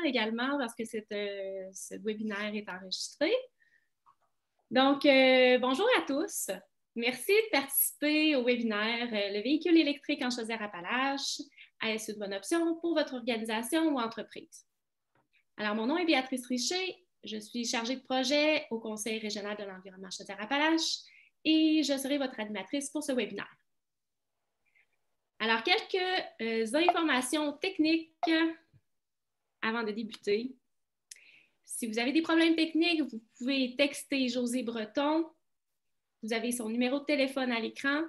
également parce que ce webinaire est enregistré. Donc, bonjour à tous. Merci de participer au webinaire Le véhicule électrique en Chaudière-Appalaches, est-ce une bonne option pour votre organisation ou entreprise? Alors, mon nom est Béatrice Richer. Je suis chargée de projet au Conseil régional de l'environnement Chaudière-Appalaches et je serai votre animatrice pour ce webinaire. Alors, quelques informations techniques avant de débuter. Si vous avez des problèmes techniques, vous pouvez texter José Breton. Vous avez son numéro de téléphone à l'écran.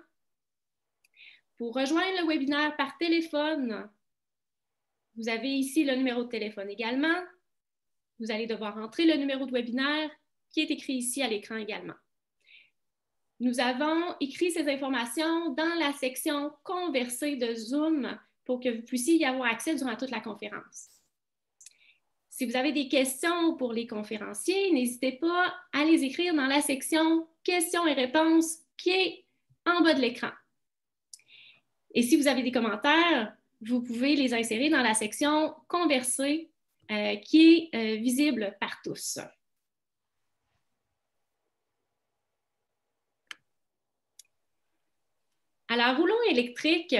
Pour rejoindre le webinaire par téléphone, vous avez ici le numéro de téléphone également. Vous allez devoir entrer le numéro de webinaire qui est écrit ici à l'écran également. Nous avons écrit ces informations dans la section « Converser » de Zoom pour que vous puissiez y avoir accès durant toute la conférence. Si vous avez des questions pour les conférenciers, n'hésitez pas à les écrire dans la section « Questions et réponses » qui est en bas de l'écran. Et si vous avez des commentaires, vous pouvez les insérer dans la section « Converser » qui est visible par tous. Alors, Roulons électrique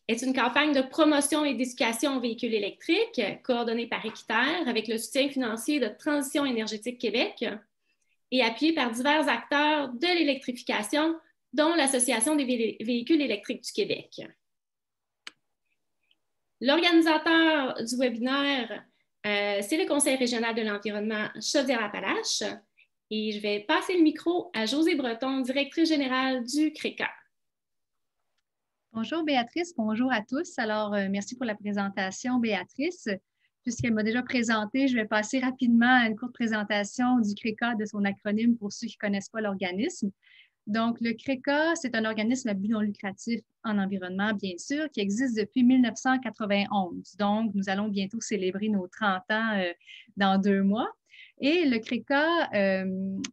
est une campagne de promotion et d'éducation aux véhicules électriques coordonnée par Équiterre avec le soutien financier de Transition énergétique Québec et appuyée par divers acteurs de l'électrification, dont l'Association des véhicules électriques du Québec. L'organisateur du webinaire, c'est le Conseil régional de l'environnement Chaudière-Appalaches et je vais passer le micro à José Breton, directrice générale du CRECA. Bonjour Béatrice, bonjour à tous. Alors, merci pour la présentation, Béatrice. Puisqu'elle m'a déjà présenté, je vais passer rapidement à une courte présentation du CRECA, de son acronyme pour ceux qui ne connaissent pas l'organisme. Donc, le CRECA, c'est un organisme à but non lucratif en environnement, bien sûr, qui existe depuis 1991. Donc, nous allons bientôt célébrer nos 30 ans dans 2 mois. Et le CRECA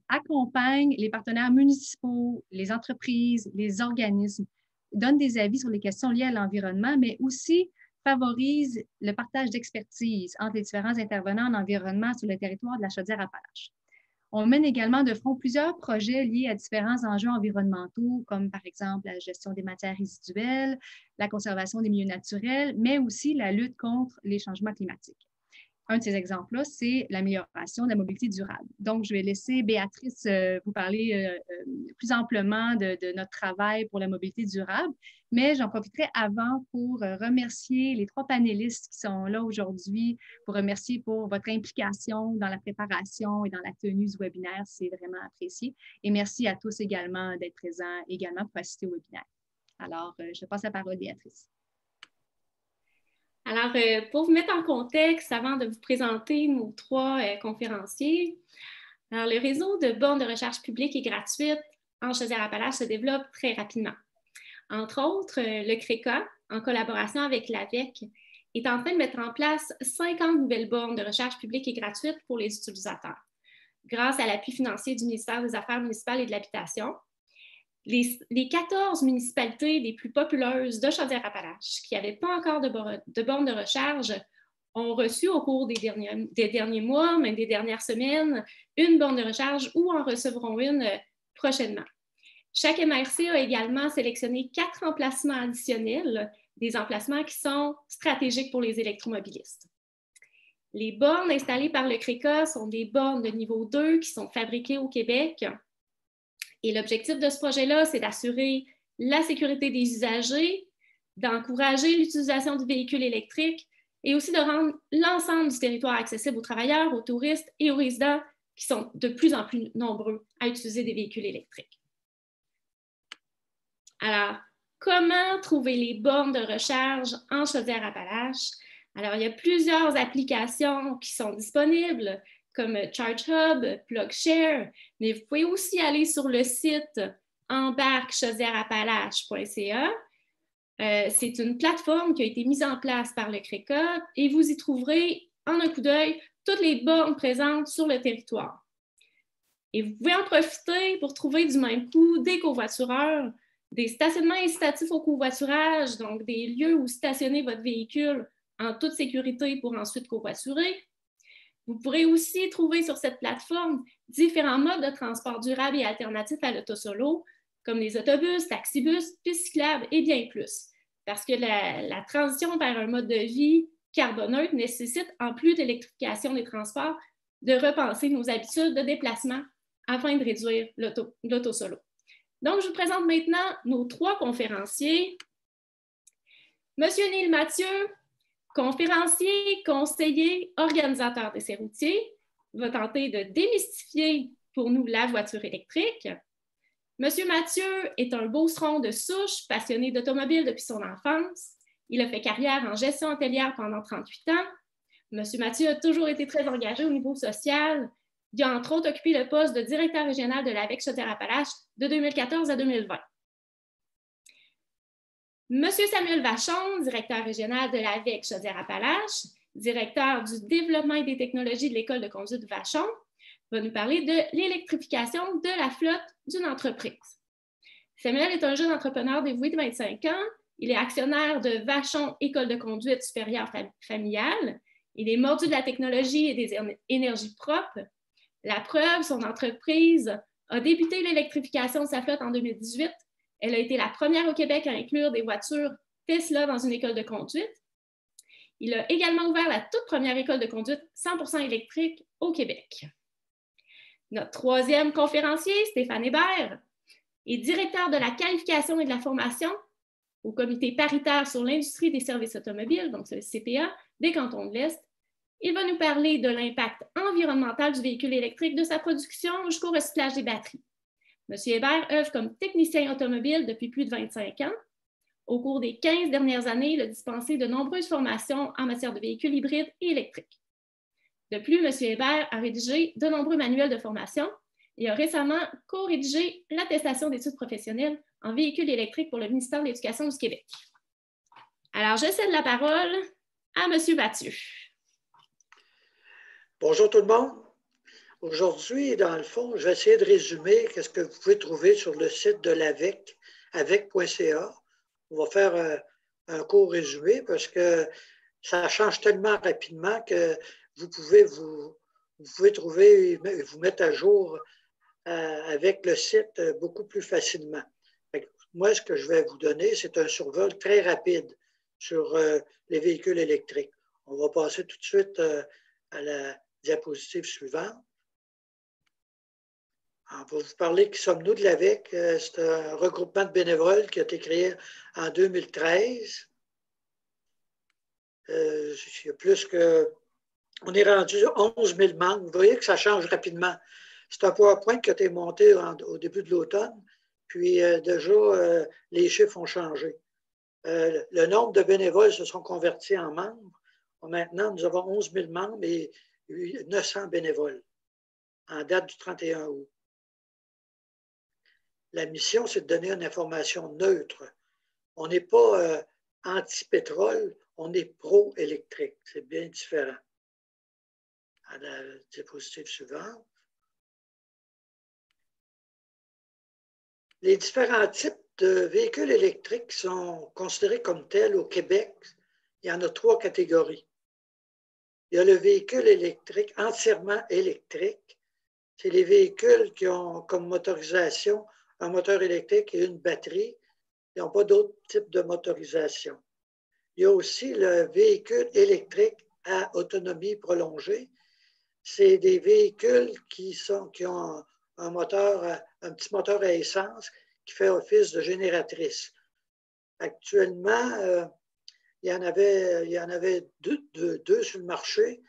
accompagne les partenaires municipaux, les entreprises, les organismes, donne des avis sur les questions liées à l'environnement, mais aussi favorise le partage d'expertise entre les différents intervenants en environnement sur le territoire de la Chaudière-Appalaches. On mène également de front plusieurs projets liés à différents enjeux environnementaux, comme par exemple la gestion des matières résiduelles, la conservation des milieux naturels, mais aussi la lutte contre les changements climatiques. Un de ces exemples-là, c'est l'amélioration de la mobilité durable. Donc, je vais laisser Béatrice vous parler plus amplement de notre travail pour la mobilité durable, mais j'en profiterai avant pour remercier les 3 panélistes qui sont là aujourd'hui, pour remercier pour votre implication dans la préparation et dans la tenue du webinaire. C'est vraiment apprécié. Et merci à tous également d'être présents, également pour assister au webinaire. Alors, je passe la parole à Béatrice. Alors, pour vous mettre en contexte, avant de vous présenter nos 3 conférenciers, alors, le réseau de bornes de recharge publique et gratuite en Chaudière-Appalaches se développe très rapidement. Entre autres, le CRECA, en collaboration avec l'AVEC, est en train de mettre en place 50 nouvelles bornes de recharge publique et gratuite pour les utilisateurs, grâce à l'appui financier du ministère des Affaires municipales et de l'Habitation. Les 14 municipalités les plus populeuses de Chaudière-Appalaches qui n'avaient pas encore de bornes de recharge ont reçu au cours des derniers mois, même des dernières semaines, une borne de recharge ou en recevront une prochainement. Chaque MRC a également sélectionné 4 emplacements additionnels, des emplacements qui sont stratégiques pour les électromobilistes. Les bornes installées par le CRECA sont des bornes de niveau 2 qui sont fabriquées au Québec. Et l'objectif de ce projet-là, c'est d'assurer la sécurité des usagers, d'encourager l'utilisation du véhicule électrique et aussi de rendre l'ensemble du territoire accessible aux travailleurs, aux touristes et aux résidents qui sont de plus en plus nombreux à utiliser des véhicules électriques. Alors, comment trouver les bornes de recharge en Chaudière-Appalaches? Alors, il y a plusieurs applications qui sont disponibles, comme ChargeHub, PlugShare, mais vous pouvez aussi aller sur le site embarquechaudièreappalaches.ca. C'est une plateforme qui a été mise en place par le CRECA et vous y trouverez, en un coup d'œil, toutes les bornes présentes sur le territoire. Et vous pouvez en profiter pour trouver du même coup des covoitureurs, des stationnements incitatifs au covoiturage, donc des lieux où stationner votre véhicule en toute sécurité pour ensuite covoiturer. Vous pourrez aussi trouver sur cette plateforme différents modes de transport durable et alternatifs à l'auto-solo, comme les autobus, taxibus, pistes cyclables et bien plus. Parce que la transition vers un mode de vie carboneutre nécessite, en plus d'électrification des transports, de repenser nos habitudes de déplacement afin de réduire l'auto-solo. Donc, je vous présente maintenant nos 3 conférenciers. Monsieur Neil Mathieu, conférencier, conseiller, organisateur d'essais routiers, va tenter de démystifier pour nous la voiture électrique. Monsieur Mathieu est un beauceron de souche, passionné d'automobile depuis son enfance. Il a fait carrière en gestion hôtelière pendant 38 ans. Monsieur Mathieu a toujours été très engagé au niveau social. Il a entre autres occupé le poste de directeur régional de l'AVEC Chaudière-Appalaches de 2014 à 2020. Monsieur Samuel Vachon, directeur régional de l'AVEC Chaudière-Appalaches, directeur du développement et des technologies de l'École de conduite Vachon, va nous parler de l'électrification de la flotte d'une entreprise. Samuel est un jeune entrepreneur dévoué de 25 ans. Il est actionnaire de Vachon École de conduite supérieure familiale. Il est mordu de la technologie et des énergies propres. La preuve, son entreprise a débuté l'électrification de sa flotte en 2018. Elle a été la première au Québec à inclure des voitures Tesla dans une école de conduite. Il a également ouvert la toute première école de conduite 100% électrique au Québec. Notre 3e conférencier, Stéphane Hébert, est directeur de la qualification et de la formation au Comité paritaire sur l'industrie des services automobiles, donc c'est le CPA, des cantons de l'Est. Il va nous parler de l'impact environnemental du véhicule électrique, de sa production jusqu'au recyclage des batteries. M. Hébert œuvre comme technicien automobile depuis plus de 25 ans. Au cours des 15 dernières années, il a dispensé de nombreuses formations en matière de véhicules hybrides et électriques. De plus, M. Hébert a rédigé de nombreux manuels de formation et a récemment co-rédigé l'attestation d'études professionnelles en véhicules électriques pour le ministère de l'Éducation du Québec. Alors, je cède la parole à M. Mathieu. Bonjour tout le monde. Aujourd'hui, dans le fond, je vais essayer de résumer ce que vous pouvez trouver sur le site de l'AVEC, avec.ca. On va faire un court résumé parce que ça change tellement rapidement que vous pouvez trouver et vous mettre à jour avec le site beaucoup plus facilement. Moi, ce que je vais vous donner, c'est un survol très rapide sur les véhicules électriques. On va passer tout de suite à la diapositive suivante. On va vous parler qui sommes-nous de l'AVEC. C'est un regroupement de bénévoles qui a été créé en 2013. Il y a plus que... On est rendu 11 000 membres. Vous voyez que ça change rapidement. C'est un PowerPoint qui a été monté au début de l'automne. Puis déjà, les chiffres ont changé. Le nombre de bénévoles se sont convertis en membres. Maintenant, nous avons 11 000 membres et 900 bénévoles en date du 31 août. La mission, c'est de donner une information neutre. On n'est pas anti-pétrole, on est pro-électrique. C'est bien différent. À la diapositive suivante. Les différents types de véhicules électriques sont considérés comme tels au Québec. Il y en a 3 catégories. Il y a le véhicule électrique, entièrement électrique. C'est les véhicules qui ont comme motorisation un moteur électrique et une batterie. Ils n'ont pas d'autres types de motorisation. Il y a aussi le véhicule électrique à autonomie prolongée. C'est des véhicules qui ont un petit moteur à essence qui fait office de génératrice. Actuellement, il y en avait deux sur le marché.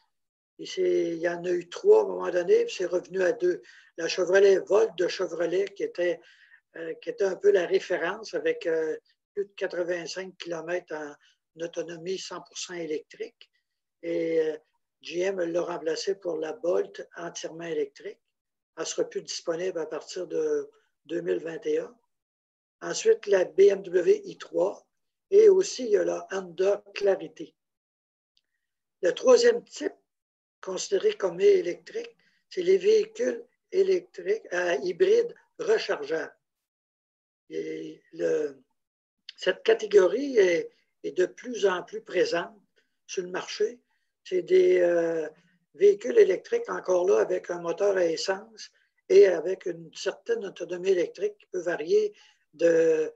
Et il y en a eu 3 à un moment donné, puis c'est revenu à 2. La Chevrolet Volt de Chevrolet, qui était un peu la référence avec plus de 85 km en autonomie 100% électrique. Et GM l'a remplacé pour la Bolt entièrement électrique. Elle ne sera plus disponible à partir de 2021. Ensuite, la BMW i3 et aussi il y a la Honda Clarity. Le 3e type, considéré comme électrique, c'est les véhicules électriques hybrides rechargeables. Et cette catégorie est de plus en plus présente, sur le marché. C'est des véhicules électriques, encore là, avec un moteur à essence et avec une certaine autonomie électrique qui peut varier de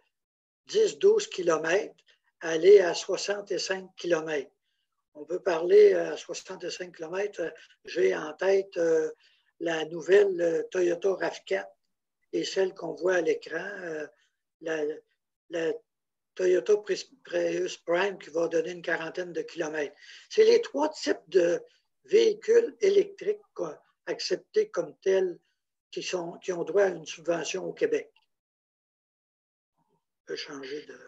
10-12 km à aller à 65 km. On peut parler à 65 km. J'ai en tête la nouvelle Toyota RAV4 et celle qu'on voit à l'écran, la Toyota Prius Prime qui va donner une quarantaine de kilomètres. C'est les trois types de véhicules électriques acceptés comme tels qui ont droit à une subvention au Québec. On peut changer de...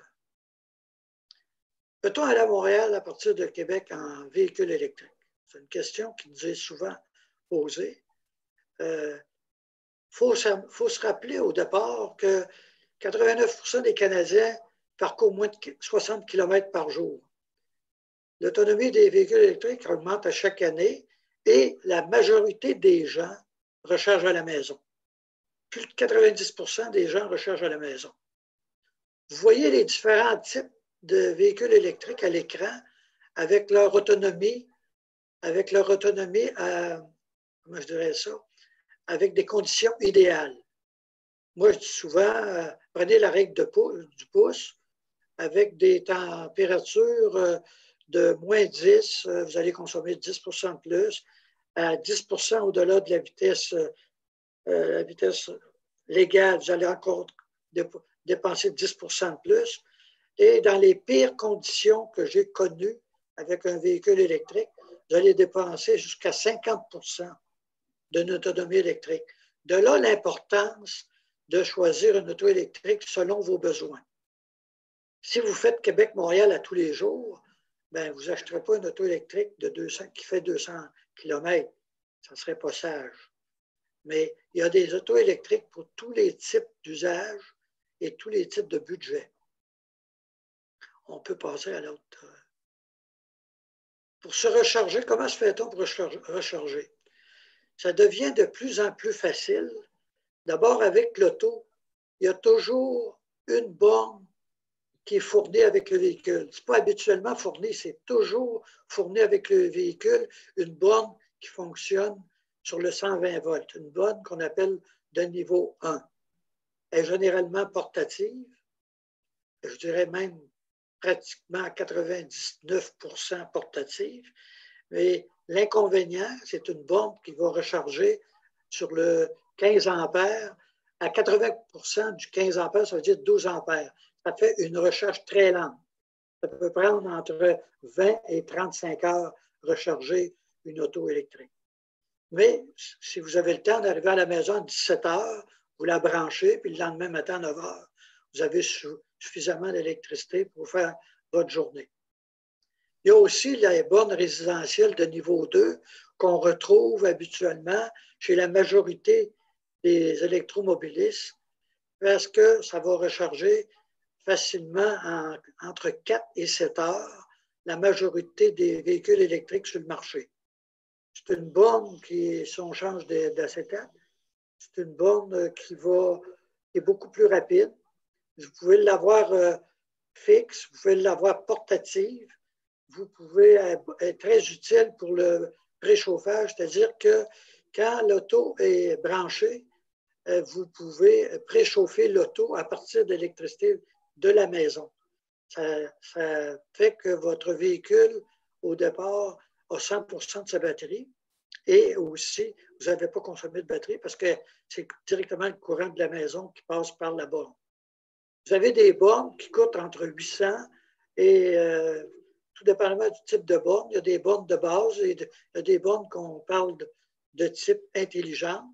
Peut-on aller à Montréal à partir de Québec en véhicule électrique? C'est une question qui nous est souvent posée. Faut se rappeler au départ que 89% des Canadiens parcourent moins de 60 km par jour. L'autonomie des véhicules électriques augmente à chaque année et la majorité des gens rechargent à la maison. Plus de 90% des gens rechargent à la maison. Vous voyez les différents types de véhicules électriques à l'écran avec leur autonomie comment je dirais ça, avec des conditions idéales. Moi, je dis souvent, prenez la règle du pouce avec des températures de moins 10, vous allez consommer 10% de plus, à 10% au-delà de la vitesse légale, vous allez encore dépenser 10% de plus. Et dans les pires conditions que j'ai connues avec un véhicule électrique, vous allez dépenser jusqu'à 50% d'une autonomie électrique. De là, l'importance de choisir une auto électrique selon vos besoins. Si vous faites Québec-Montréal à tous les jours, ben, vous n'achèterez pas une auto électrique qui fait 200 km. Ça ne serait pas sage. Mais il y a des autos électriques pour tous les types d'usages et tous les types de budget. On peut passer à l'autre. Pour se recharger, comment se fait-on pour recharger? Ça devient de plus en plus facile. D'abord, avec l'auto, il y a toujours une borne qui est fournie avec le véhicule. Ce n'est pas habituellement fourni, c'est toujours fourni avec le véhicule, une borne qui fonctionne sur le 120 volts, une borne qu'on appelle de niveau 1. Elle est généralement portative, je dirais même pratiquement à 99% portative, mais l'inconvénient, c'est une borne qui va recharger sur le 15 ampères. À 80% du 15 ampères, ça veut dire 12 ampères. Ça fait une recharge très lente. Ça peut prendre entre 20 et 35 heures recharger une auto électrique. Mais si vous avez le temps d'arriver à la maison à 17 heures, vous la branchez, puis le lendemain matin à 9 heures, vous avez suffisamment d'électricité pour faire votre journée. Il y a aussi les bornes résidentielles de niveau 2 qu'on retrouve habituellement chez la majorité des électromobilistes parce que ça va recharger facilement entre 4 et 7 heures la majorité des véhicules électriques sur le marché. C'est une borne qui, si on change d'acétate, c'est une borne qui est beaucoup plus rapide. Vous pouvez l'avoir fixe, vous pouvez l'avoir portative, vous pouvez être très utile pour le préchauffage, c'est-à-dire que quand l'auto est branchée, vous pouvez préchauffer l'auto à partir de l'électricité de la maison. Ça fait que votre véhicule, au départ, a 100% de sa batterie et aussi, vous n'avez pas consommé de batterie parce que c'est directement le courant de la maison qui passe par la borne. Vous avez des bornes qui coûtent entre 800 et, tout dépendamment du type de borne, il y a des bornes de base et il y a des bornes qu'on parle de type intelligent.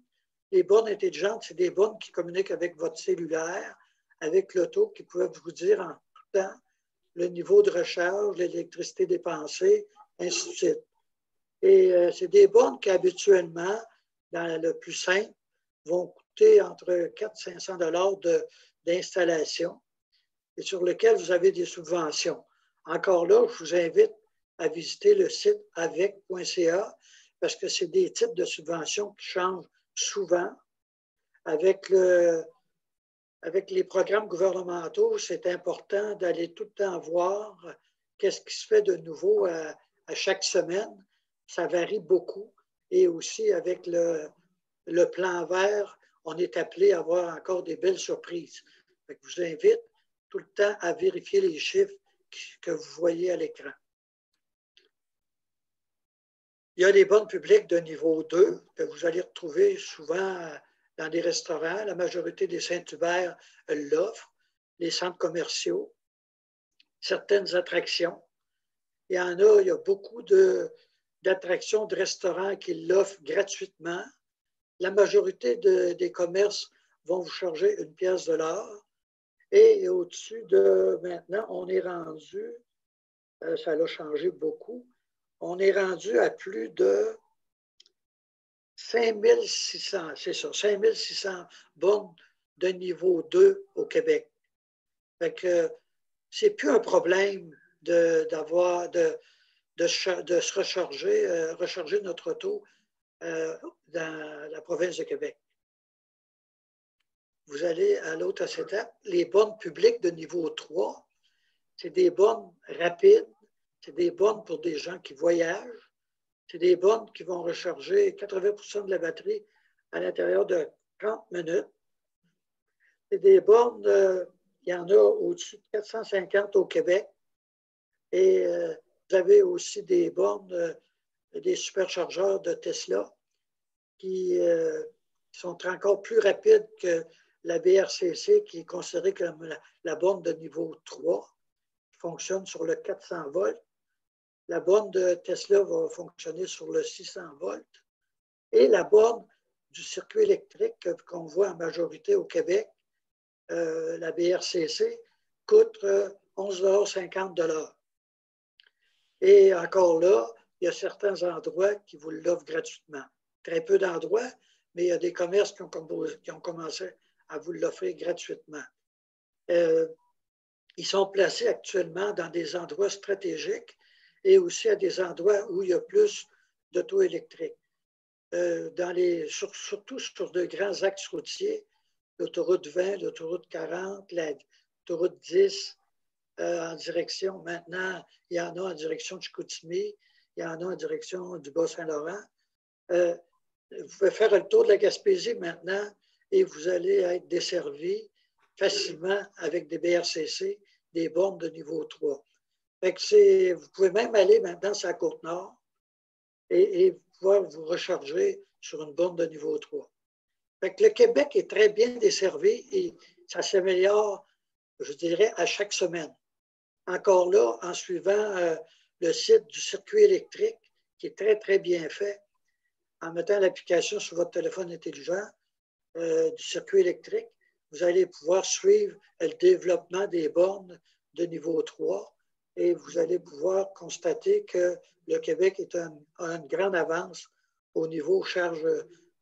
Les bornes intelligentes, c'est des bornes qui communiquent avec votre cellulaire, avec l'auto, qui peuvent vous dire en tout temps le niveau de recharge, l'électricité dépensée, ainsi de suite. Et c'est des bornes qui, habituellement, dans le plus simple, vont coûter entre 400 et 500 $ d'installation et sur lesquelles vous avez des subventions. Encore là, je vous invite à visiter le site avec.ca parce que c'est des types de subventions qui changent souvent. Avec les programmes gouvernementaux, c'est important d'aller tout le temps voir qu'est-ce qui se fait de nouveau à à chaque semaine. Ça varie beaucoup. Et aussi avec le plan vert, on est appelé à avoir encore des belles surprises. Je vous invite tout le temps à vérifier les chiffres que vous voyez à l'écran. Il y a des bonnes publiques de niveau 2 que vous allez retrouver souvent dans des restaurants. La majorité des Saint-Hubert l'offrent, les centres commerciaux, certaines attractions. Il y a beaucoup d'attractions de restaurants qui l'offrent gratuitement. La majorité des commerces vont vous charger une pièce de l'heure. Et au-dessus de maintenant, on est rendu, ça a changé beaucoup, on est rendu à plus de 5600, c'est ça, 5600 bornes de niveau 2 au Québec. Fait que c'est plus un problème de se recharger notre auto dans la province de Québec. Vous allez à l'autre étape. Les bornes publiques de niveau 3, c'est des bornes rapides, c'est des bornes pour des gens qui voyagent, c'est des bornes qui vont recharger 80% de la batterie à l'intérieur de 30 minutes. C'est des bornes, il y en a au-dessus de 450 au Québec. Et vous avez aussi des bornes, des superchargeurs de Tesla qui sont encore plus rapides que la BRCC, qui est considérée comme la borne de niveau 3, qui fonctionne sur le 400 volts. La borne de Tesla va fonctionner sur le 600 volts. Et la borne du circuit électrique qu'on voit en majorité au Québec, la BRCC, coûte 11,50 $. Et encore là, il y a certains endroits qui vous l'offrent gratuitement. Très peu d'endroits, mais il y a des commerces qui ont commencé à vous l'offrir gratuitement. Ils sont placés actuellement dans des endroits stratégiques et aussi à des endroits où il y a plus d'auto électriques. Surtout sur de grands axes routiers, l'autoroute 20, l'autoroute 40, l'autoroute 10, en direction, maintenant, il y en a en direction de Chicoutimi, il y en a en direction du Bas-Saint-Laurent. Vous pouvez faire le tour de la Gaspésie maintenant et vous allez être desservi facilement avec des BRCC, des bornes de niveau 3. Fait que vous pouvez même aller maintenant sur la Côte-Nord et pouvoir vous recharger sur une borne de niveau 3. Fait que le Québec est très bien desservi et ça s'améliore, je dirais, à chaque semaine. Encore là, en suivant le site du circuit électrique, qui est très, très bien fait, en mettant l'application sur votre téléphone intelligent du circuit électrique, vous allez pouvoir suivre le développement des bornes de niveau 3 et vous allez pouvoir constater que le Québec a une grande avance au niveau charge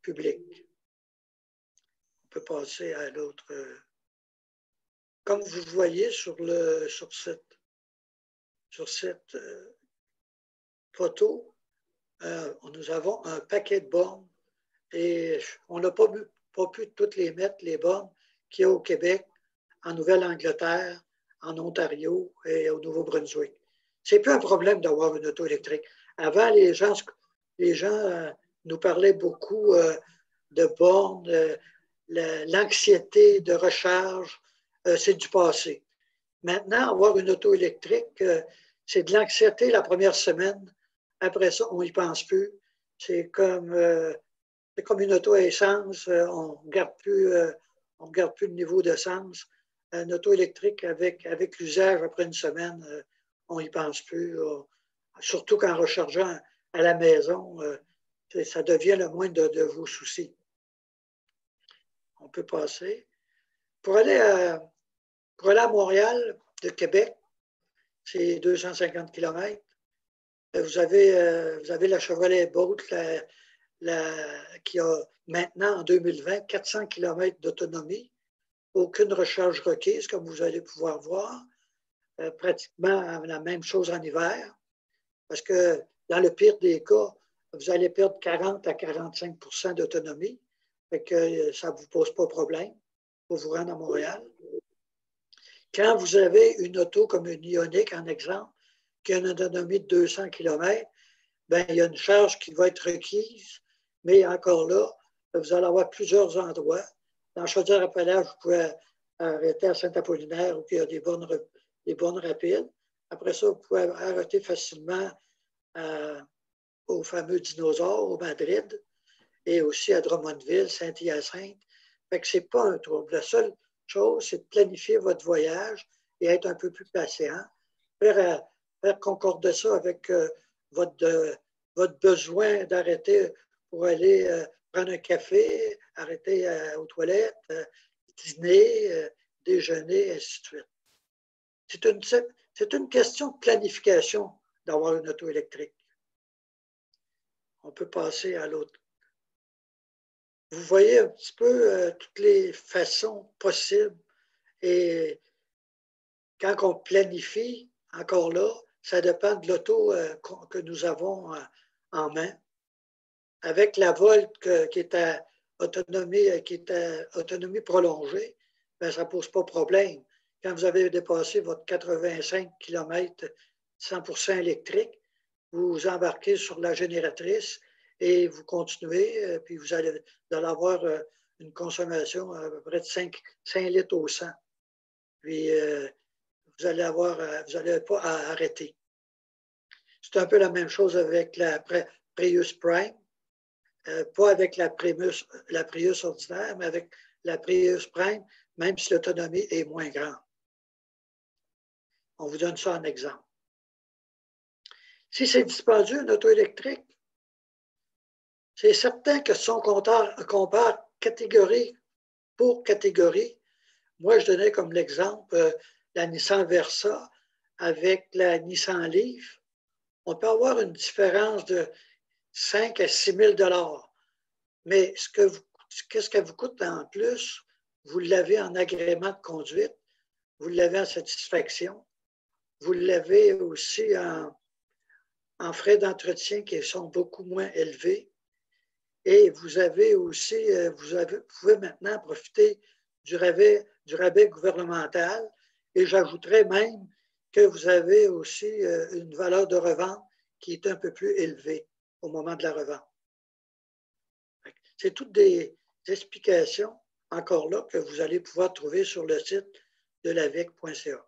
publique. On peut passer à l'autre. Comme vous voyez sur cette photo, nous avons un paquet de bornes et on n'a pas pu toutes les mettre, les bornes qu'il y a au Québec, en Nouvelle-Angleterre, en Ontario et au Nouveau-Brunswick. Ce n'est plus un problème d'avoir une auto électrique. Avant, les gens nous parlaient beaucoup de bornes, l'anxiété de recharge, c'est du passé. Maintenant, avoir une auto électrique, c'est de l'anxiété la première semaine. Après ça, on n'y pense plus. C'est comme une auto à essence. On ne regarde plus le niveau d'essence. Une auto électrique, avec l'usage après une semaine, on n'y pense plus. Surtout qu'en rechargeant à la maison, ça devient le moindre de vos soucis. On peut passer. Pour aller à Montréal, de Québec, c'est 250 km. Vous avez la Chevrolet Bolt qui a maintenant, en 2020, 400 km d'autonomie. Aucune recharge requise, comme vous allez pouvoir voir. Pratiquement la même chose en hiver. Parce que dans le pire des cas, vous allez perdre 40 à 45 % d'autonomie. Fait que ça ne vous pose pas de problème pour vous rendre à Montréal. Quand vous avez une auto comme une Ioniq, en exemple, qui a une autonomie de 200 km, bien, il y a une charge qui va être requise, mais encore là, vous allez avoir plusieurs endroits. Dans Chaudière-Appalaches, vous pouvez arrêter à Saint-Apollinaire où il y a des bornes rapides. Après ça, vous pouvez arrêter facilement au fameux Dinosaure, au Madrid, et aussi à Drummondville, Saint-Hyacinthe. Fait que ce n'est pas un trouble. La seule chose, c'est de planifier votre voyage et être un peu plus patient. Faire concorder ça avec votre besoin d'arrêter pour aller prendre un café, arrêter aux toilettes, dîner, déjeuner, ainsi de suite. C'est une question de planification d'avoir une auto électrique. On peut passer à l'autre. Vous voyez un petit peu toutes les façons possibles. Et quand on planifie, encore là, ça dépend de l'auto que nous avons en main. Avec la Volt qui est à autonomie prolongée, bien, ça ne pose pas de problème. Quand vous avez dépassé votre 85 km 100% électrique, vous embarquez sur la génératrice et vous continuez, puis vous allez avoir une consommation à peu près de 5 litres au 100. Puis vous n'allez pas arrêter. C'est un peu la même chose avec la Prius Prime. Pas avec la Prius ordinaire, mais avec la Prius Prime, même si l'autonomie est moins grande. On vous donne ça en exemple. Si c'est dispendieux, une auto électrique, c'est certain que si on compare catégorie pour catégorie, moi, je donnais comme l'exemple la Nissan Versa avec la Nissan Leaf. On peut avoir une différence de 5 à 6 000 $. Mais qu'est-ce qu'elle vous coûte en plus? Vous l'avez en agrément de conduite, vous l'avez en satisfaction, vous l'avez aussi en frais d'entretien qui sont beaucoup moins élevés. Et vous avez aussi, vous pouvez maintenant profiter du rabais gouvernemental. Et j'ajouterais même que vous avez aussi une valeur de revente qui est un peu plus élevée au moment de la revente. C'est toutes des explications, encore là, que vous allez pouvoir trouver sur le site de lavec.ca.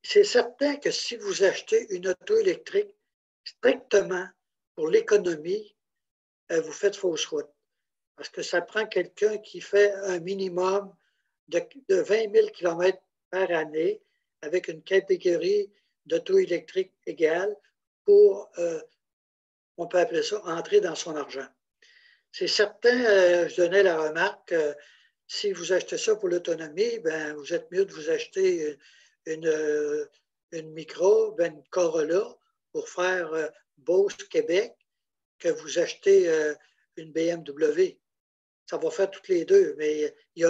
C'est certain que si vous achetez une auto électrique strictement pour l'économie, vous faites fausse route. Parce que ça prend quelqu'un qui fait un minimum de 20 000 km par année avec une catégorie d'auto électrique égale pour, on peut appeler ça, entrer dans son argent. C'est certain, je donnais la remarque, si vous achetez ça pour l'autonomie, ben, vous êtes mieux de vous acheter une Micra, une Corolla pour faire Beauce-Québec que vous achetez une BMW. Ça va faire toutes les deux, mais il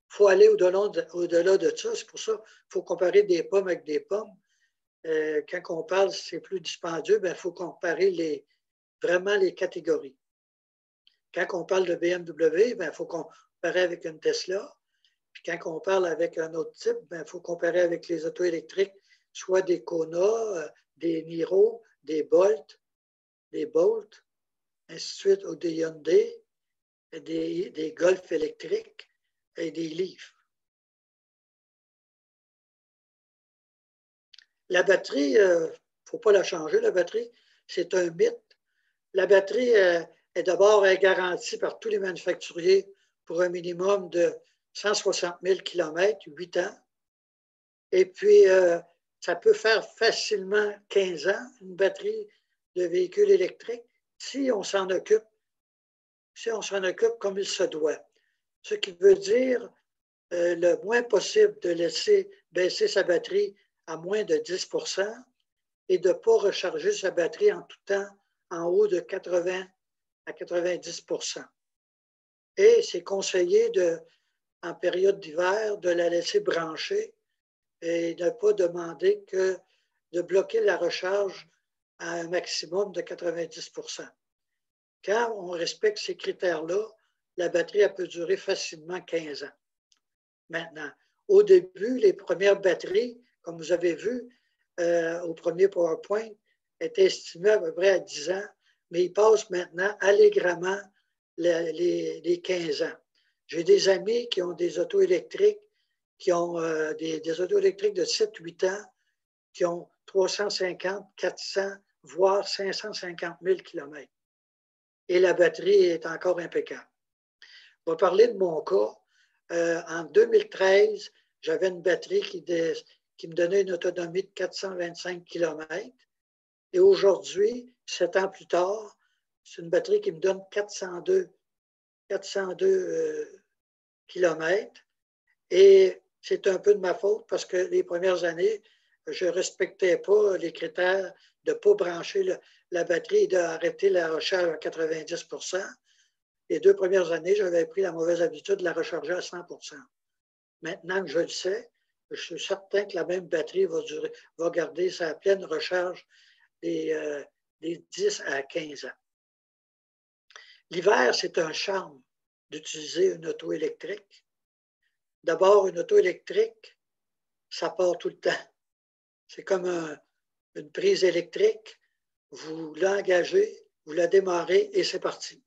faut aller au-delà de ça. C'est pour ça qu'il faut comparer des pommes avec des pommes. Quand on parle, c'est plus dispendieux, il faut comparer vraiment les catégories. Quand on parle de BMW, il faut comparer avec une Tesla. Puis quand on parle avec un autre type, il faut comparer avec les autos électriques, soit des Kona, des Niro, des Bolt, ainsi de suite, ou des Hyundai, des Golf électriques et des Leaf. La batterie, il ne faut pas la changer, la batterie. C'est un mythe. La batterie est d'abord garantie par tous les manufacturiers pour un minimum de 160 000 km, 8 ans. Et puis, ça peut faire facilement 15 ans, une batterie de véhicule électrique, si on s'en occupe comme il se doit. Ce qui veut dire le moins possible de laisser baisser sa batterie à moins de 10 % et de ne pas recharger sa batterie en tout temps en haut de 80 à 90 %. Et c'est conseillé en période d'hiver de la laisser brancher et ne pas demander que de bloquer la recharge à un maximum de 90 %. Quand on respecte ces critères-là, la batterie elle peut durer facilement 15 ans. Maintenant, au début, les premières batteries, comme vous avez vu, au premier PowerPoint était estimé à peu près à 10 ans, mais il passe maintenant allègrement les 15 ans. J'ai des amis qui ont des autos électriques, qui ont des autos électriques de 7-8 ans, qui ont 350, 400, voire 550 000 km. Et la batterie est encore impeccable. Je vais parler de mon cas. En 2013, j'avais une batterie qui me donnait une autonomie de 425 km. Et aujourd'hui, 7 ans plus tard, c'est une batterie qui me donne 402 km. Et c'est un peu de ma faute parce que les premières années, je ne respectais pas les critères de ne pas brancher la batterie et d'arrêter la recharge à 90 %. Les 2 premières années, j'avais pris la mauvaise habitude de la recharger à 100 %. Maintenant que je le sais, je suis certain que la même batterie va garder sa pleine recharge des 10 à 15 ans. L'hiver, c'est un charme d'utiliser une auto électrique. D'abord, une auto électrique, ça part tout le temps. C'est comme une prise électrique. Vous l'engagez, vous la démarrez et c'est parti.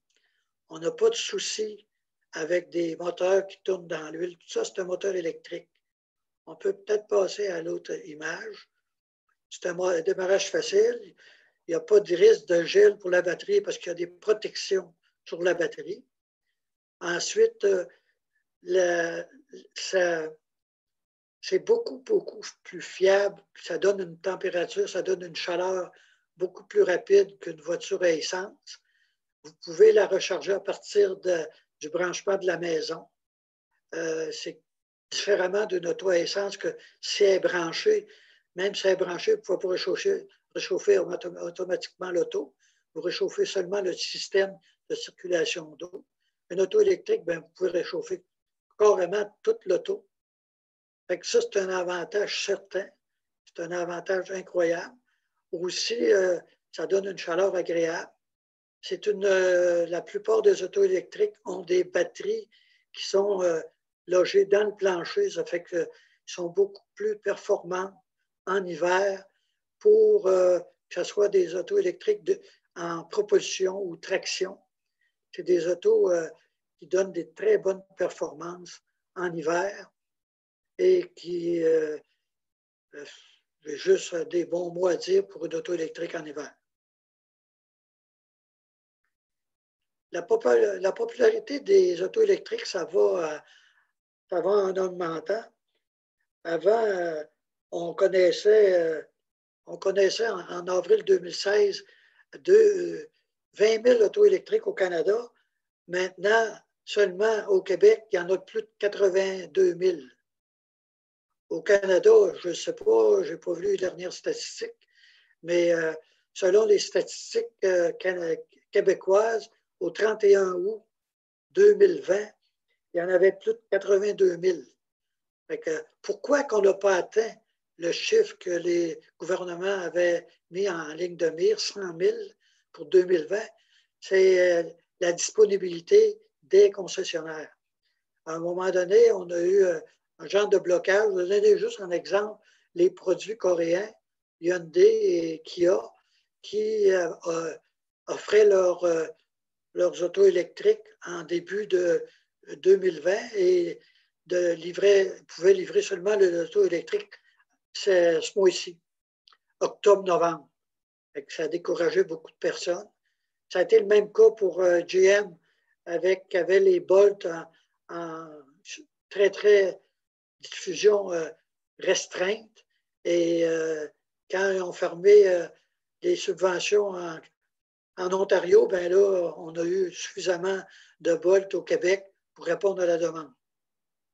On n'a pas de souci avec des moteurs qui tournent dans l'huile. Tout ça, c'est un moteur électrique. On peut peut-être passer à l'autre image. C'est un démarrage facile. Il n'y a pas de risque de gel pour la batterie parce qu'il y a des protections sur la batterie. Ensuite, c'est beaucoup, beaucoup plus fiable. Ça donne une température, ça donne une chaleur beaucoup plus rapide qu'une voiture à essence. Vous pouvez la recharger à partir du branchement de la maison. C'est différemment d'une auto à essence que si elle est branchée, même si elle est branchée, vous ne pouvez pas réchauffer automatiquement l'auto. Vous réchauffez seulement le système de circulation d'eau. Une auto électrique, bien, vous pouvez réchauffer carrément toute l'auto. Ça, c'est un avantage certain. C'est un avantage incroyable. Aussi, ça donne une chaleur agréable. La plupart des autos électriques ont des batteries qui sont logées dans le plancher. Ça fait qu'ils sont beaucoup plus performants en hiver pour que ce soit des autos électriques en propulsion ou traction. C'est des autos qui donnent des très bonnes performances en hiver et qui j'ai juste des bons mots à dire pour une auto électrique en hiver. La popularité des autos électriques, ça va en augmentant. Avant, on connaissait en avril 2016 20 000 autos électriques au Canada. Maintenant, seulement au Québec, il y en a plus de 82 000. Au Canada, je ne sais pas, je n'ai pas vu les dernières statistiques, mais selon les statistiques québécoises, au 31 août 2020, il y en avait plus de 82 000. Pourquoi qu'on n'a pas atteint le chiffre que les gouvernements avaient mis en ligne de mire, 100 000 pour 2020? C'est la disponibilité des concessionnaires. À un moment donné, on a eu un genre de blocage. Je vous donne juste un exemple. Les produits coréens, Hyundai et Kia, qui offraient leurs autos électriques en début de 2020 et pouvaient livrer seulement les autos électriques ce mois-ci, octobre-novembre. Ça a découragé beaucoup de personnes. Ça a été le même cas pour GM qui avait les Bolt en très, très diffusion restreinte. Et quand ils ont fermé les subventions en Ontario, ben là, on a eu suffisamment de Bolt au Québec pour répondre à la demande.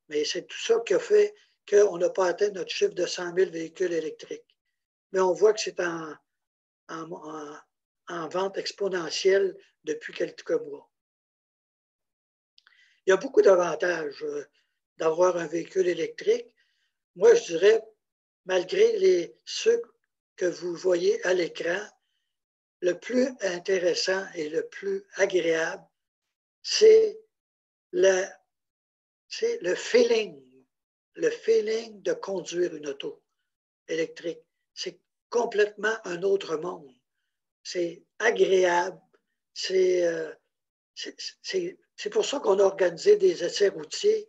Mais c'est tout ça qui a fait qu'on n'a pas atteint notre chiffre de 100 000 véhicules électriques. Mais on voit que c'est en vente exponentielle depuis quelques mois. Il y a beaucoup d'avantages d'avoir un véhicule électrique. Moi, je dirais, malgré ceux que vous voyez à l'écran, le plus intéressant et le plus agréable, c'est le feeling de conduire une auto électrique. c'est complètement un autre monde. C'est agréable. C'est pour ça qu'on a organisé des essais routiers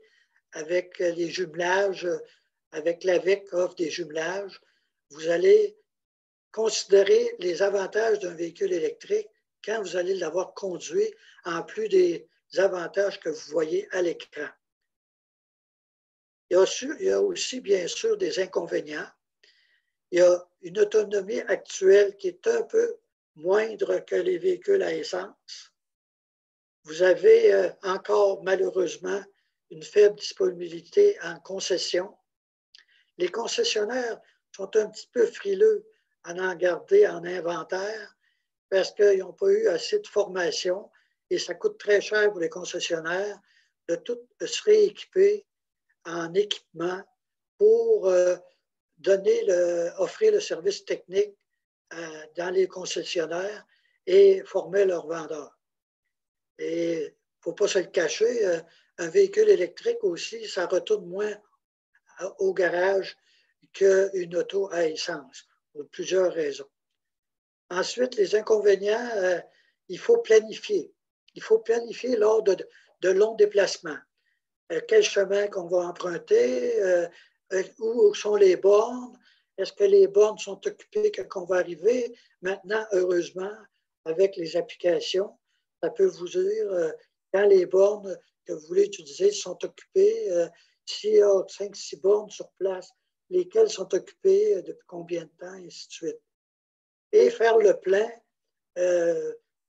avec les jumelages, avec l'AVEC offre des jumelages. Vous allez considérer les avantages d'un véhicule électrique quand vous allez l'avoir conduit, en plus des avantages que vous voyez à l'écran. Il y a aussi, bien sûr, des inconvénients. Il y a une autonomie actuelle qui est un peu moindre que les véhicules à essence. Vous avez encore, malheureusement, une faible disponibilité en concession. Les concessionnaires sont un petit peu frileux à en garder en inventaire parce qu'ils n'ont pas eu assez de formation et ça coûte très cher pour les concessionnaires de tout se rééquiper en équipement pour offrir le service technique dans les concessionnaires et former leurs vendeurs. Et il ne faut pas se le cacher, un véhicule électrique aussi, ça retourne moins au garage qu'une auto à essence, pour plusieurs raisons. Ensuite, les inconvénients, il faut planifier. Il faut planifier lors de longs déplacements. Quel chemin qu'on va emprunter, où sont les bornes, est-ce que les bornes sont occupées quand on va arriver? Maintenant, heureusement, avec les applications, ça peut vous dire quand les bornes que vous voulez utiliser sont occupées, s'il y a 5-6 bornes sur place, lesquelles sont occupées, depuis combien de temps, et ainsi de suite. Et faire le plein,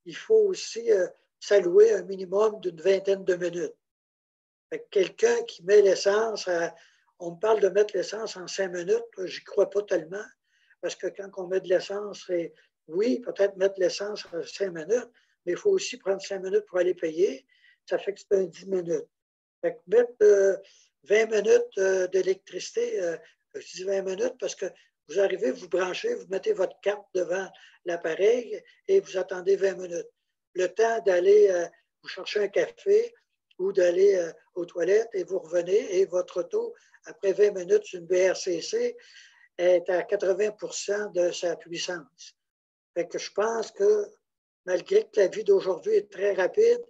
il faut aussi s'allouer un minimum d'une vingtaine de minutes. Quelqu'un qui met l'essence, on me parle de mettre l'essence en 5 minutes, je n'y crois pas tellement, parce que quand on met de l'essence, oui, peut-être mettre l'essence en 5 minutes, mais il faut aussi prendre 5 minutes pour aller payer, ça fait que c'est un 10 minutes. Fait que mettre 20 minutes d'électricité, je dis 20 minutes parce que vous arrivez, vous branchez, vous mettez votre carte devant l'appareil et vous attendez 20 minutes. Le temps d'aller vous chercher un café ou d'aller aux toilettes et vous revenez et votre auto, après 20 minutes, une BRCC, est à 80% de sa puissance. Fait que je pense que malgré que la vie d'aujourd'hui est très rapide,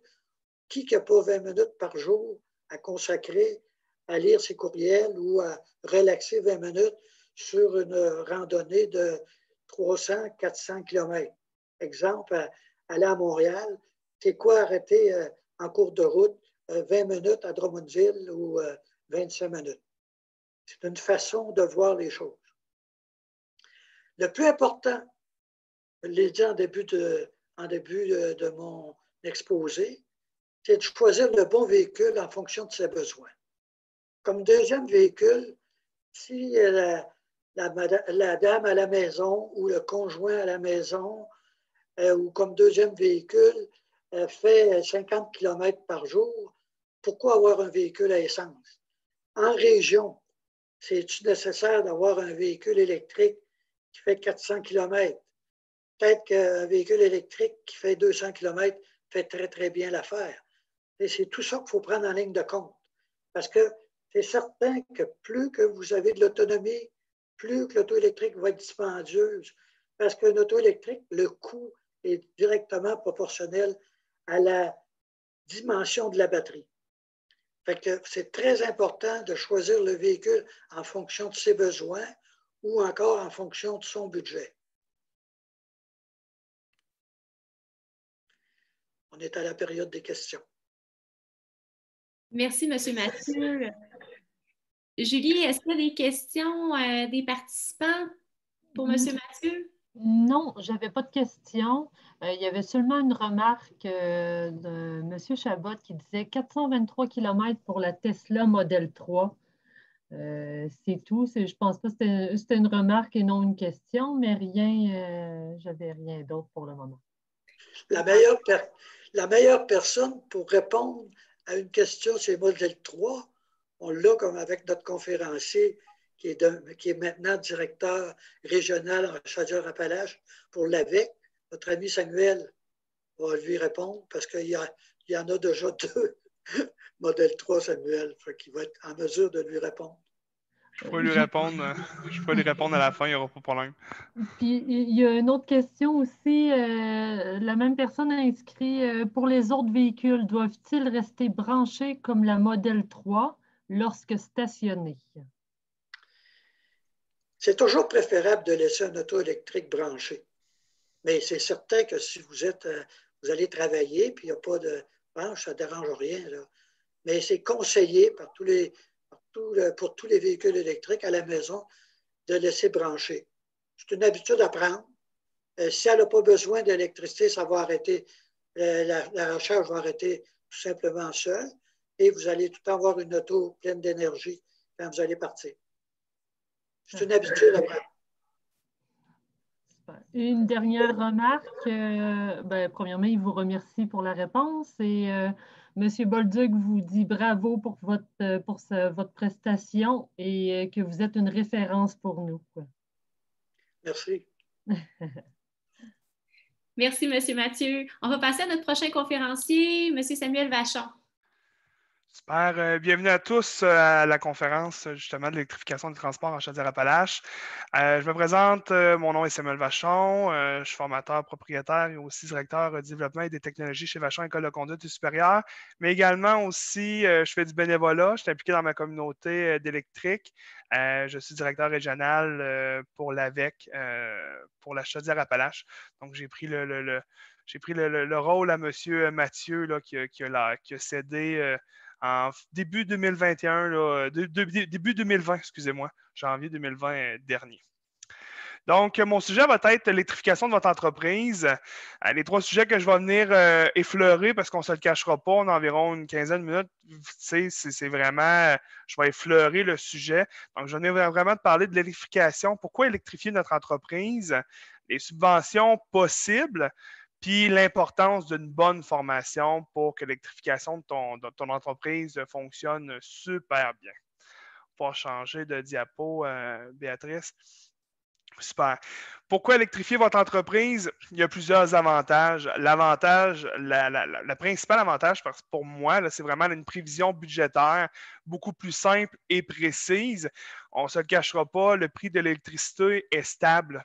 qui n'a pas 20 minutes par jour à consacrer à lire ses courriels ou à relaxer 20 minutes sur une randonnée de 300-400 km? Exemple, aller à Montréal, c'est quoi arrêter en cours de route 20 minutes à Drummondville ou 25 minutes? C'est une façon de voir les choses. Le plus important, je l'ai dit en début de mon exposé, c'est de choisir le bon véhicule en fonction de ses besoins. Comme deuxième véhicule, si la dame à la maison ou le conjoint à la maison, ou comme deuxième véhicule, fait 50 km par jour, pourquoi avoir un véhicule à essence? En région, c'est-tu nécessaire d'avoir un véhicule électrique qui fait 400 km? Peut-être qu'un véhicule électrique qui fait 200 km fait très, très bien l'affaire. Et c'est tout ça qu'il faut prendre en ligne de compte. Parce que c'est certain que plus que vous avez de l'autonomie, plus que l'auto électrique va être dispendieuse. Parce qu'une auto électrique, le coût est directement proportionnel à la dimension de la batterie. Fait que c'est très important de choisir le véhicule en fonction de ses besoins ou encore en fonction de son budget. On est à la période des questions. Merci, M. Mathieu. Julie, est-ce qu'il y a des questions des participants pour M. Mathieu? Non, je n'avais pas de questions. Il y avait seulement une remarque de M. Chabot qui disait 423 km pour la Tesla Model 3. C'est tout. Je ne pense pas que c'était une remarque et non une question, mais rien, j'avais rien d'autre pour le moment. La meilleure personne pour répondre à une question sur Model 3, on l'a comme avec notre conférencier qui est maintenant directeur régional en Chaudière-Appalaches pour l'AVEC. Notre ami Samuel va lui répondre parce qu'il y en a déjà 2 Model 3, Samuel, qui va être en mesure de lui répondre. Je pourrais lui répondre. Je pourrais lui répondre à la fin, il n'y aura pas de problème. Puis, il y a une autre question aussi. La même personne a inscrit pour les autres véhicules, doivent-ils rester branchés comme la Model 3 lorsque stationnés? C'est toujours préférable de laisser un auto électrique branché. Mais c'est certain que si vous allez travailler, puis il n'y a pas de branche, ça ne dérange rien, là. Mais c'est conseillé pour tous les véhicules électriques à la maison de laisser brancher. C'est une habitude à prendre. Si elle n'a pas besoin d'électricité, ça va arrêter, la recharge va arrêter tout simplement seule et vous allez tout le temps avoir une auto pleine d'énergie quand vous allez partir. C'est une habitude à prendre. Une dernière remarque. Premièrement, il vous remercie pour la réponse et M. Bolduc vous dit bravo pour votre prestation et que vous êtes une référence pour nous. Merci. Merci, M. Mathieu. On va passer à notre prochain conférencier, M. Samuel Vachon. Super. Bienvenue à tous à la conférence justement de l'électrification du transport en Chaudière-Appalaches. Je me présente, mon nom est Samuel Vachon, je suis formateur propriétaire et aussi directeur développement et des technologies chez Vachon École de conduite supérieure, mais également aussi je fais du bénévolat, je suis impliqué dans ma communauté d'électrique. Je suis directeur régional pour l'AVEC, pour la Chaudière-Appalaches. Donc j'ai pris le rôle à M. Mathieu là, qui a cédé en début 2021, début 2020, excusez-moi, janvier 2020 dernier. Donc, mon sujet va être l'électrification de votre entreprise. Les 3 sujets que je vais venir effleurer, parce qu'on ne se le cachera pas, on a environ une quinzaine de minutes. C'est vraiment, je vais effleurer le sujet. Donc, je vais venir vraiment te parler de l'électrification. Pourquoi électrifier notre entreprise? Les subventions possibles. Puis l'importance d'une bonne formation pour que l'électrification de ton entreprise fonctionne super bien. On va changer de diapo, Béatrice. Super. Pourquoi électrifier votre entreprise? Il y a plusieurs avantages. L'avantage, le principal avantage pour moi, c'est vraiment une prévision budgétaire beaucoup plus simple et précise. On ne se le cachera pas, le prix de l'électricité est stable.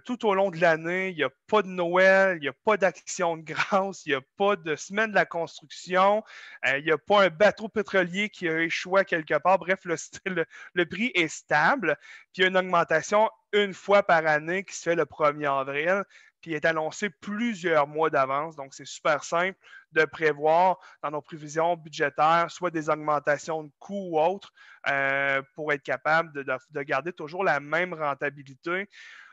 Tout au long de l'année, il n'y a pas de Noël, il n'y a pas d'action de grâce, il n'y a pas de semaine de la construction, il n'y a pas un bateau pétrolier qui a échoué quelque part. Bref, le prix est stable. Puis il y a une augmentation une fois par année qui se fait le 1er avril, puis est annoncée plusieurs mois d'avance. Donc, c'est super simple de prévoir dans nos prévisions budgétaires, soit des augmentations de coûts ou autres, pour être capable de garder toujours la même rentabilité.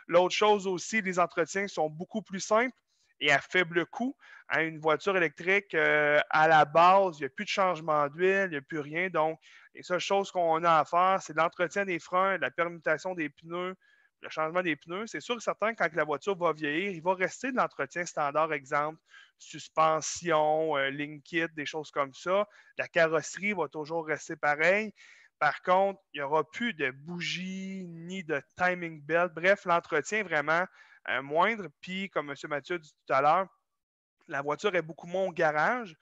L'autre chose aussi, les entretiens sont beaucoup plus simples et à faible coût. Une voiture électrique, à la base, il n'y a plus de changement d'huile, il n'y a plus rien. Donc, les seules choses qu'on a à faire, c'est l'entretien des freins, la permutation des pneus, le changement des pneus. C'est sûr que certain, quand la voiture va vieillir, il va rester de l'entretien standard, exemple, suspension, ligne kit, des choses comme ça. La carrosserie va toujours rester pareille. Par contre, il n'y aura plus de bougies ni de timing belt. Bref, l'entretien est vraiment moindre. Puis, comme M. Mathieu dit tout à l'heure, la voiture est beaucoup moins au garage.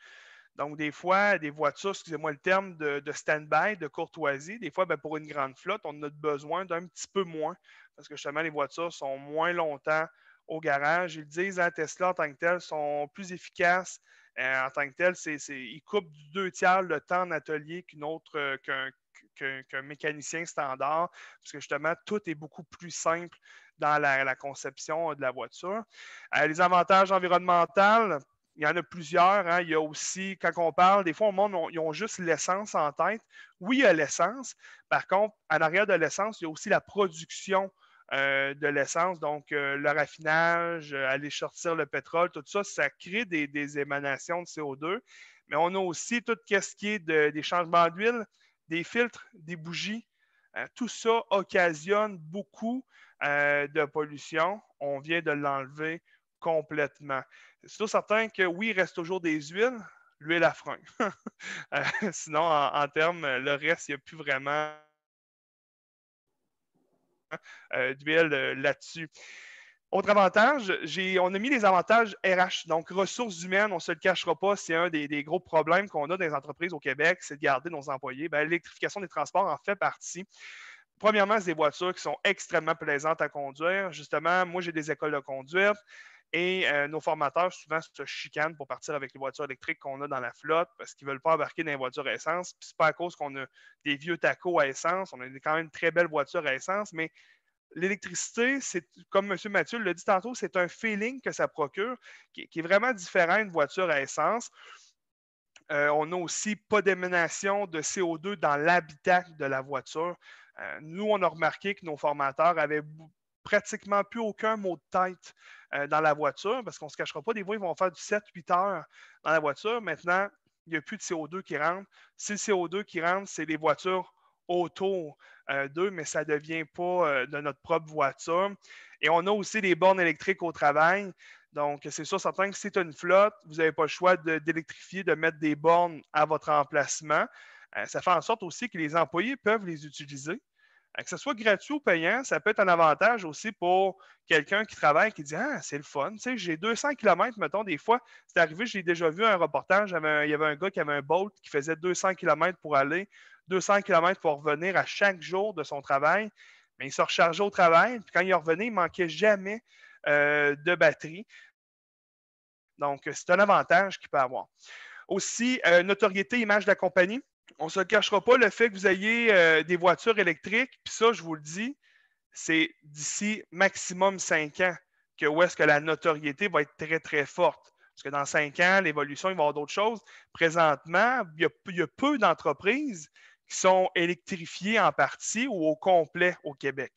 Donc, des fois, des voitures, excusez-moi le terme, de stand-by, de courtoisie, des fois, pour une grande flotte, on a besoin d'un petit peu moins parce que justement, les voitures sont moins longtemps au garage. Ils disent, Tesla, en tant que tel, sont plus efficaces. En tant que tel, ils coupent 2/3 le temps en atelier qu'un mécanicien standard, parce que justement, tout est beaucoup plus simple dans la conception de la voiture. Les avantages environnementaux, il y en a plusieurs. Il y a aussi, quand on parle, des fois, au monde, ils ont juste l'essence en tête. Oui, il y a l'essence. Par contre, en arrière de l'essence, il y a aussi la production de l'essence. Donc, le raffinage, aller sortir le pétrole, tout ça, ça crée des émanations de CO2. Mais on a aussi tout ce qui est des changements d'huile, des filtres, des bougies. Tout ça occasionne beaucoup de pollution. On vient de l'enlever complètement. C'est sûr certain que oui, il reste toujours des huiles, l'huile à frein. Sinon, en termes, le reste, il n'y a plus vraiment d'huile là-dessus. Autre avantage, on a mis les avantages RH, donc ressources humaines, on ne se le cachera pas, c'est un des gros problèmes qu'on a dans les entreprises au Québec, c'est de garder nos employés. L'électrification des transports en fait partie. premièrement, c'est des voitures qui sont extrêmement plaisantes à conduire. Justement, moi, j'ai des écoles de conduite et nos formateurs, souvent, se chicanent pour partir avec les voitures électriques qu'on a dans la flotte parce qu'ils ne veulent pas embarquer dans les voitures à essence. Puis, c'est pas à cause qu'on a des vieux tacos à essence. On a quand même une très belle voiture à essence, mais l'électricité, c'est comme M. Mathieu l'a dit tantôt, c'est un feeling que ça procure qui est vraiment différent d'une voiture à essence. On n'a aussi pas d'émanation de CO2 dans l'habitat de la voiture. Nous, on a remarqué que nos formateurs avaient pratiquement plus aucun mot de tête dans la voiture parce qu'on ne se cachera pas, des fois, ils vont faire du 7-8 heures dans la voiture. Maintenant, il n'y a plus de CO2 qui rentre. Si le CO2 qui rentre, c'est des voitures autour d'eux, mais ça ne devient pas de notre propre voiture. Et on a aussi des bornes électriques au travail. Donc, c'est sûr, certain que si tu as une flotte, vous n'avez pas le choix d'électrifier, de mettre des bornes à votre emplacement. Ça fait en sorte aussi que les employés peuvent les utiliser. Que ce soit gratuit ou payant, ça peut être un avantage aussi pour quelqu'un qui travaille, qui dit « Ah, c'est le fun, tu sais, j'ai 200 km, mettons, des fois, c'est arrivé, j'ai déjà vu un reportage, il y avait un gars qui avait un Bolt qui faisait 200 km pour aller, 200 km pour revenir à chaque jour de son travail, mais il se rechargeait au travail, puis quand il revenait, il ne manquait jamais de batterie. Donc, c'est un avantage qu'il peut avoir. Aussi, notoriété, image de la compagnie. On ne se cachera pas le fait que vous ayez des voitures électriques, puis ça, je vous le dis, c'est d'ici maximum 5 ans où est-ce que la notoriété va être très, très forte. Parce que dans 5 ans, l'évolution, il va y avoir d'autres choses. Présentement, il y a peu d'entreprises qui sont électrifiées en partie ou au complet au Québec.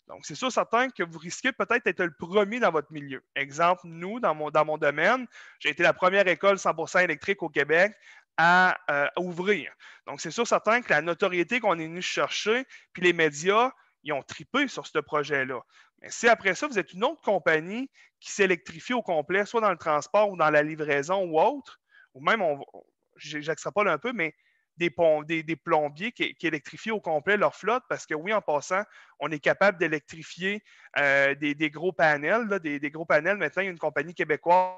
Donc, c'est sûr, certain que vous risquez peut-être d'être le premier dans votre milieu. Exemple, nous, dans mon domaine, j'ai été la première école 100% électrique au Québec à ouvrir. Donc, c'est sûr, certain que la notoriété qu'on est venu chercher, puis les médias, ils ont tripé sur ce projet-là. Mais si après ça, vous êtes une autre compagnie qui s'électrifie au complet, soit dans le transport ou dans la livraison ou autre, ou même, j'extrapole un peu, mais des plombiers qui électrifient au complet leur flotte, parce que oui, en passant, on est capable d'électrifier des gros panels. Là, des gros panels, maintenant, il y a une compagnie québécoise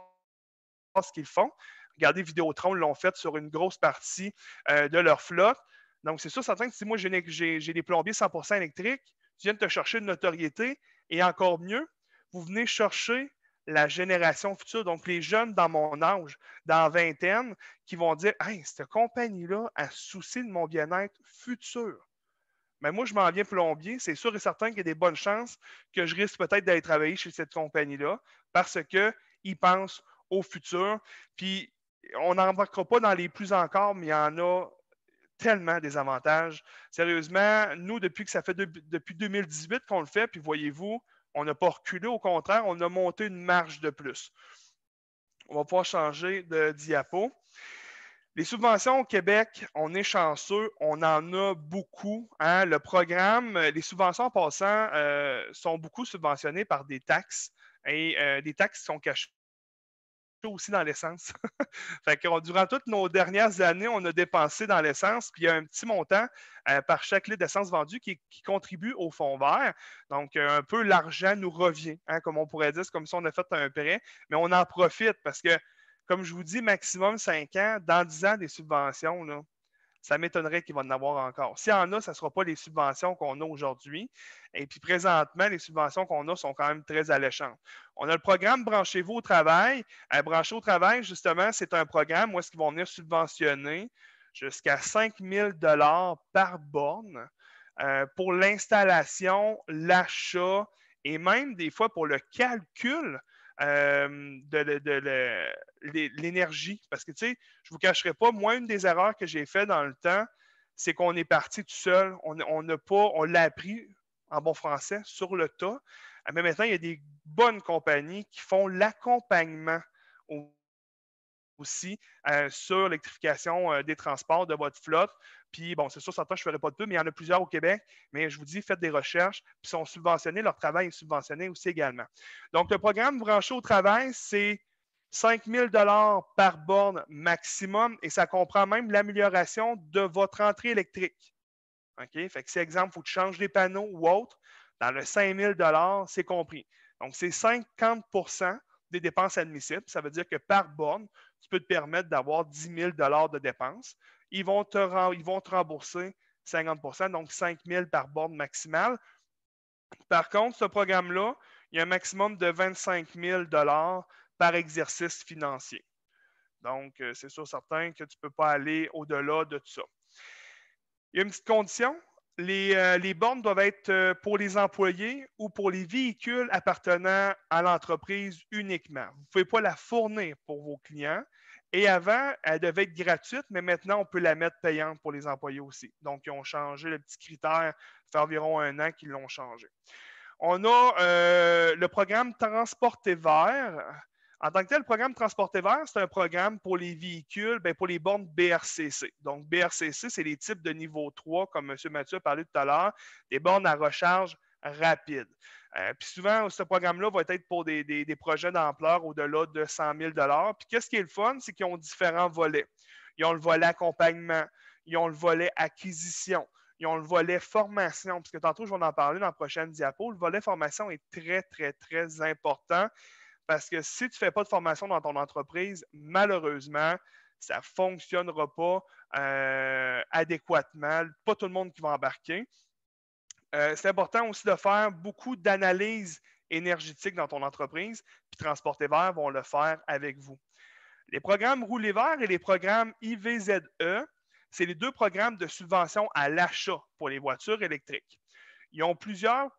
qui le font. Regardez, Vidéotron l'ont fait sur une grosse partie de leur flotte. Donc, c'est sûr, certain que si moi, j'ai des plombiers 100% électriques, tu viens de te chercher une notoriété, et encore mieux, vous venez chercher la génération future, donc les jeunes dans mon âge, dans la vingtaine, qui vont dire « Hey, cette compagnie-là a souci de mon bien-être futur. » Mais moi, je m'en viens plombier, c'est sûr et certain qu'il y a des bonnes chances que je risque peut-être d'aller travailler chez cette compagnie-là parce qu'ils pensent au futur. Puis, on n'embarquera pas dans les plus encore, mais il y en a tellement des avantages. Sérieusement, nous, depuis que ça fait depuis 2018 qu'on le fait, puis voyez-vous, on n'a pas reculé, au contraire, on a monté une marge de plus. On va pouvoir changer de diapo. Les subventions au Québec, on est chanceux, on en a beaucoup. Hein? Le programme, les subventions en passant sont beaucoup subventionnées par des taxes et des taxes qui sont cachées aussi dans l'essence. Fait que durant toutes nos dernières années, on a dépensé dans l'essence, puis il y a un petit montant par chaque litre d'essence vendu qui contribue au fonds vert. Donc, un peu l'argent nous revient, hein, comme on pourrait dire, c'est comme si on a fait un prêt, mais on en profite parce que, comme je vous dis, maximum 5 ans, dans 10 ans, des subventions, là, ça m'étonnerait qu'il va en avoir encore. S'il y en a, ce ne sera pas les subventions qu'on a aujourd'hui. Et puis présentement, les subventions qu'on a sont quand même très alléchantes. On a le programme Branchez-vous au travail. Branchez au travail, justement, c'est un programme où est-ce qu'ils vont venir subventionner jusqu'à 5 000 $ par borne pour l'installation, l'achat et même des fois pour le calcul de l'énergie. Parce que, tu sais, je ne vous cacherai pas, moi, une des erreurs que j'ai faites dans le temps, c'est qu'on est parti tout seul. On l'a appris en bon français sur le tas. Mais maintenant, il y a des bonnes compagnies qui font l'accompagnement aussi sur l'électrification des transports de votre flotte. Puis, bon, c'est sûr, certains, je ne ferai pas de pub, mais il y en a plusieurs au Québec. Mais je vous dis, faites des recherches, puis ils sont subventionnés. Leur travail est subventionné aussi également. Donc, le programme Branché au travail, c'est 5 000 $ par borne maximum et ça comprend même l'amélioration de votre entrée électrique. OK? Fait que si, exemple, il faut que tu changes des panneaux ou autre, dans le 5 000 $, c'est compris. Donc, c'est 50 % des dépenses admissibles. Ça veut dire que par borne, tu peux te permettre d'avoir 10 000 $ de dépenses. Ils vont te rembourser 50 %, donc 5 000 par borne maximale. Par contre, ce programme-là, il y a un maximum de 25 000 $ par exercice financier. Donc, c'est sûr certain que tu ne peux pas aller au-delà de tout ça. Il y a une petite condition. Les bornes doivent être pour les employés ou pour les véhicules appartenant à l'entreprise uniquement. Vous ne pouvez pas la fournir pour vos clients. Et avant, elle devait être gratuite, mais maintenant, on peut la mettre payante pour les employés aussi. Donc, ils ont changé le petit critère. Ça fait environ 1 an qu'ils l'ont changé. On a le programme Transporter vert. En tant que tel, le programme Transporter vert, c'est un programme pour les véhicules, pour les bornes BRCC. Donc, BRCC, c'est les types de niveau 3, comme M. Mathieu a parlé tout à l'heure, des bornes à recharge rapide. Puis souvent, ce programme-là va être pour des projets d'ampleur au-delà de 100 000 $. Puis qu'est-ce qui est le fun, c'est qu'ils ont différents volets. Ils ont le volet accompagnement, ils ont le volet acquisition, ils ont le volet formation, parce que tantôt, je vais en parler dans la prochaine diapo. Le volet formation est très, très, très important parce que si tu ne fais pas de formation dans ton entreprise, malheureusement, ça ne fonctionnera pas adéquatement. Pas tout le monde qui va embarquer. C'est important aussi de faire beaucoup d'analyses énergétiques dans ton entreprise, puis Transporter vert vont le faire avec vous. Les programmes Rouler vert et les programmes IVZE, c'est les 2 programmes de subvention à l'achat pour les voitures électriques. Ils ont plusieurs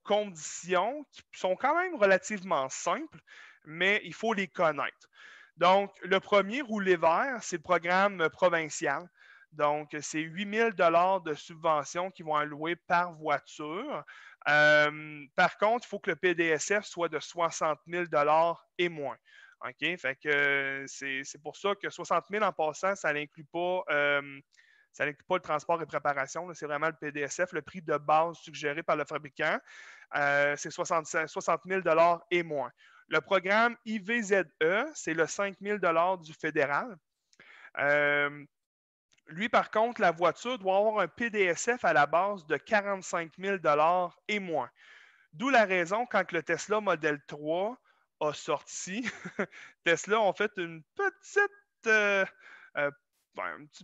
conditions qui sont quand même relativement simples, mais il faut les connaître. Donc, le premier, Rouler vert, c'est le programme provincial. Donc, c'est 8 000 $ de subventions qui vont allouer par voiture. Par contre, il faut que le PDSF soit de 60 000 $ et moins. OK? Fait que c'est pour ça que 60 000 en passant, ça n'inclut pas le transport et préparation. C'est vraiment le PDSF, le prix de base suggéré par le fabricant. C'est 60 000 $ et moins. Le programme IVZE, c'est le 5 000 $ du fédéral. Lui, par contre, la voiture doit avoir un PDSF à la base de 45 000 $ et moins. D'où la raison, quand le Tesla Model 3 a sorti, Tesla ont fait une petite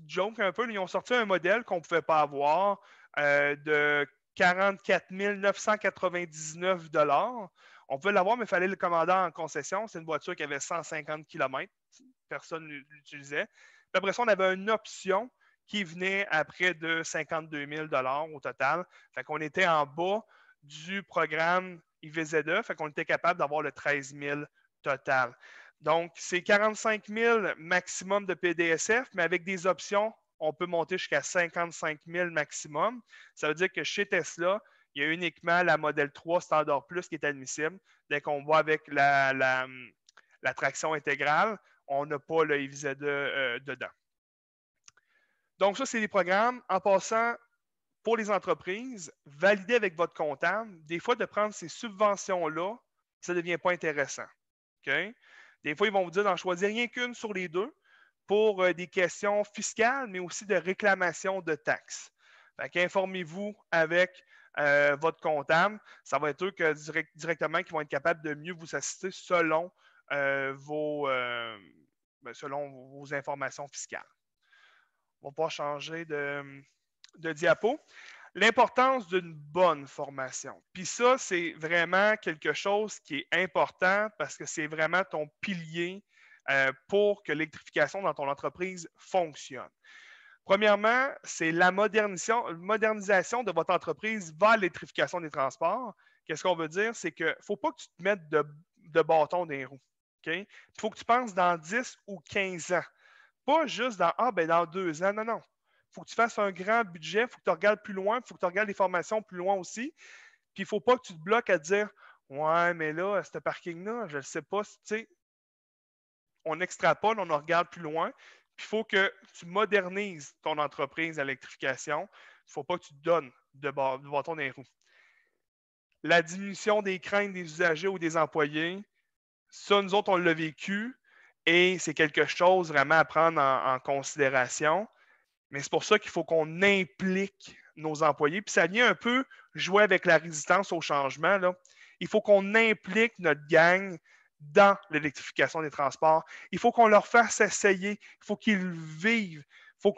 joke un peu. Ils ont sorti un modèle qu'on ne pouvait pas avoir de 44 999 $. On pouvait l'avoir, mais il fallait le commander en concession. C'est une voiture qui avait 150 km. Personne ne l'utilisait. Puis après ça, on avait une option qui venait à près de 52 000 $ au total. Fait qu'on était en bas du programme IVZE, fait qu'on était capable d'avoir le 13 000 total. Donc, c'est 45 000 maximum de PDSF, mais avec des options, on peut monter jusqu'à 55 000 maximum. Ça veut dire que chez Tesla, il y a uniquement la Model 3 Standard Plus qui est admissible. Dès qu'on va avec la traction intégrale, on n'a pas le IVZE dedans. Donc, ça, c'est les programmes. En passant, pour les entreprises, valider avec votre comptable. Des fois, de prendre ces subventions-là, ça ne devient pas intéressant. Okay? Des fois, ils vont vous dire d'en choisir rien qu'une sur les 2 pour des questions fiscales, mais aussi de réclamation de taxes. Informez-vous avec votre comptable. Ça va être eux directement qui vont être capables de mieux vous assister selon vos informations fiscales. On va pouvoir changer de diapo. L'importance d'une bonne formation. Puis ça, c'est vraiment quelque chose qui est important parce que c'est vraiment ton pilier pour que l'électrification dans ton entreprise fonctionne. Premièrement, c'est la modernisation de votre entreprise vers l'électrification des transports. Qu'est-ce qu'on veut dire? C'est qu'il ne faut pas que tu te mettes de bâton dans les roues. Okay? Il faut que tu penses dans 10 ou 15 ans. Pas juste dans 2 ans. Non, non. Il faut que tu fasses un grand budget, il faut que tu regardes plus loin, il faut que tu regardes les formations plus loin aussi. Puis il ne faut pas que tu te bloques à te dire ouais, mais là, ce parking-là, je ne sais pas, tu sais, on extrapole, on en regarde plus loin. Puis il faut que tu modernises ton entreprise à l'électrification. Il ne faut pas que tu te donnes de bâton dans les roues. La diminution des craintes des usagers ou des employés, ça, nous autres, on l'a vécu et c'est quelque chose vraiment à prendre en considération. Mais c'est pour ça qu'il faut qu'on implique nos employés. Puis ça vient un peu jouer avec la résistance au changement, là. Il faut qu'on implique notre gang dans l'électrification des transports. Il faut qu'on leur fasse essayer. Il faut qu'ils vivent. Il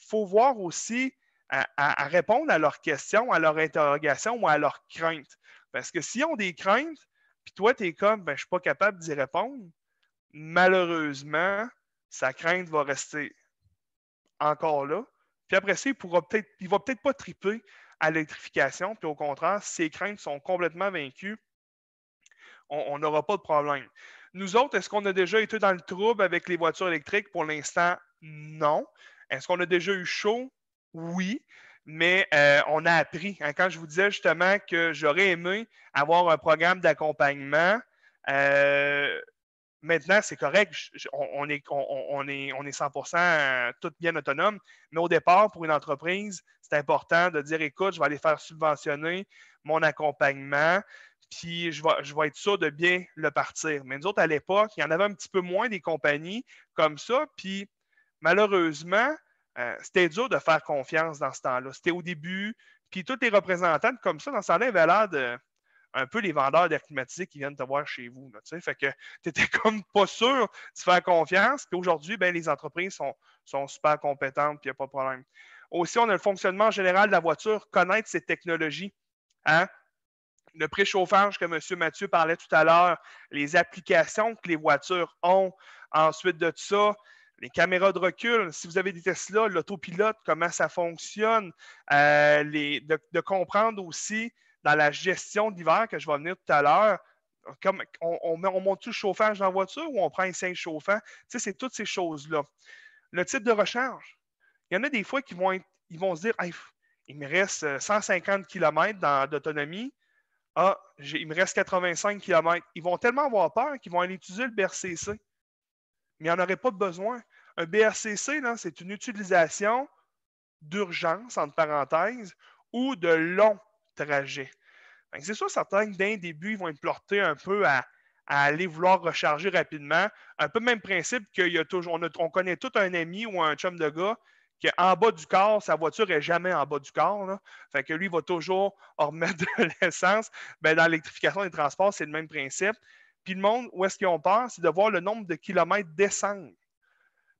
faut voir aussi à répondre à leurs questions, à leurs interrogations ou à leurs craintes. Parce que s'ils ont des craintes, puis toi, tu es comme, ben, je ne suis pas capable d'y répondre, malheureusement, sa crainte va rester encore là. Puis après ça, il ne va peut-être pas triper à l'électrification, puis au contraire, si ses craintes sont complètement vaincues, on n'aura pas de problème. Nous autres, est-ce qu'on a déjà été dans le trouble avec les voitures électriques? Pour l'instant, non. Est-ce qu'on a déjà eu chaud? Oui. Mais on a appris. Hein, quand je vous disais justement que j'aurais aimé avoir un programme d'accompagnement, maintenant, c'est correct. On est 100% tout bien autonome. Mais au départ, pour une entreprise, c'est important de dire, écoute, je vais aller faire subventionner mon accompagnement, puis je vais être sûr de bien le partir. Mais nous autres, à l'époque, il y en avait un petit peu moins des compagnies comme ça. Puis malheureusement, c'était dur de faire confiance dans ce temps-là. C'était au début. Puis tous les représentants comme ça, dans ce temps-là, avaient l'air de un peu les vendeurs d'air climatisé qui viennent te voir chez vous. Là, fait que tu n'étais comme pas sûr de faire confiance. Puis aujourd'hui, ben, les entreprises sont super compétentes, puis il n'y a pas de problème. Aussi, on a le fonctionnement général de la voiture, connaître ses technologies. Hein? Le préchauffage que M. Mathieu parlait tout à l'heure, les applications que les voitures ont. Ensuite de ça, les caméras de recul. Si vous avez des Tesla, l'autopilote, comment ça fonctionne. De comprendre aussi dans la gestion de l'hiver, que je vais venir tout à l'heure, comme on monte-tu le chauffage dans la voiture ou on prend un singe chauffant? Tu sais, c'est toutes ces choses-là. Le type de recharge. Il y en a des fois ils vont se dire hey, il me reste 150 km d'autonomie. Ah, il me reste 85 km. Ils vont tellement avoir peur qu'ils vont aller utiliser le BRCC. Mais il n'y en aurait pas besoin. Un BRCC, là, c'est une utilisation d'urgence, entre parenthèses, ou de long trajet. C'est sûr, certains, d'un début, ils vont être portés un peu à aller vouloir recharger rapidement. Un peu le même principe qu'il y a toujours. On connaît tout un ami ou un chum de gars qui est en bas du corps, sa voiture n'est jamais en bas du corps. Là. Fait que lui, il va toujours remettre de l'essence. Ben, dans l'électrification des transports, c'est le même principe. Puis le monde, où est-ce qu'ils ont peur? C'est de voir le nombre de kilomètres descendre.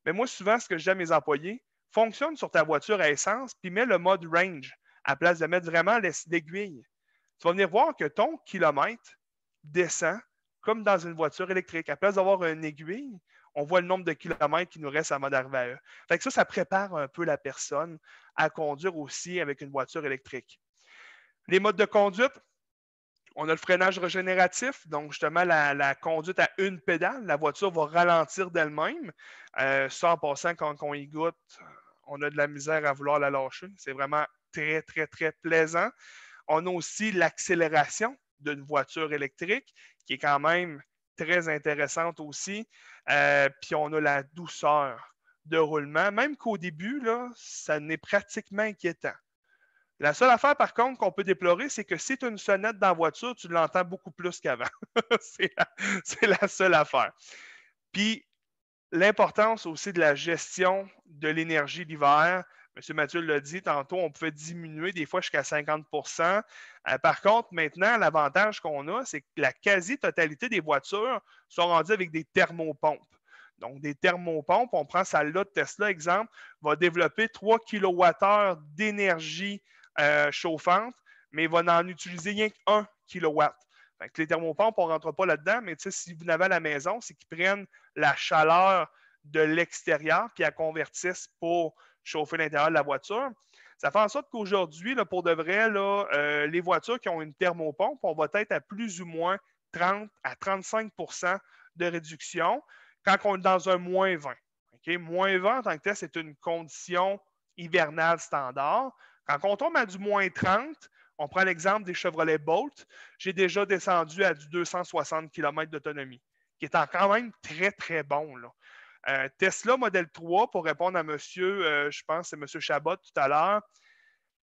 Mais moi, souvent, ce que je dis à mes employés, fonctionne sur ta voiture à essence, puis mets le mode range à la place de mettre vraiment l'aiguille. Tu vas venir voir que ton kilomètre descend comme dans une voiture électrique. À la place d'avoir une aiguille, on voit le nombre de kilomètres qui nous reste avant d'arriver à eux. Fait que ça prépare un peu la personne à conduire aussi avec une voiture électrique. Les modes de conduite, on a le freinage régénératif, donc justement la conduite à une pédale. La voiture va ralentir d'elle-même. Ça, en passant, quand on y goûte, on a de la misère à vouloir la lâcher. C'est vraiment très, très, très plaisant. On a aussi l'accélération d'une voiture électrique, qui est quand même très intéressante aussi. Puis on a la douceur de roulement, même qu'au début, là, ça n'est pratiquement inquiétant. La seule affaire, par contre, qu'on peut déplorer, c'est que si tu as une sonnette dans la voiture, tu l'entends beaucoup plus qu'avant. c'est la seule affaire. Puis, l'importance aussi de la gestion de l'énergie l'hiver. M. Mathieu l'a dit tantôt, on pouvait diminuer des fois jusqu'à 50%. Par contre, maintenant, l'avantage qu'on a, c'est que la quasi-totalité des voitures sont rendues avec des thermopompes. Donc, des thermopompes, on prend celle-là de Tesla, exemple, va développer 3 kWh d'énergie chauffante, mais il va en utiliser rien qu'1 kW. Fait que les thermopompes, on ne rentre pas là-dedans, mais si vous n'avez à la maison, c'est qu'ils prennent la chaleur de l'extérieur puis la convertissent pour chauffer l'intérieur de la voiture. Ça fait en sorte qu'aujourd'hui, là, pour de vrai, là, les voitures qui ont une thermopompe, on va être à plus ou moins 30 à 35% de réduction quand on est dans un moins 20. Okay? Moins 20, en tant que tel, c'est une condition hivernale standard. Quand on tombe à du moins 30, on prend l'exemple des Chevrolet Bolt, j'ai déjà descendu à du 260 km d'autonomie, qui est quand même très, très bon. Là. Tesla Model 3, pour répondre à monsieur, je pense que c'est M. Chabot tout à l'heure,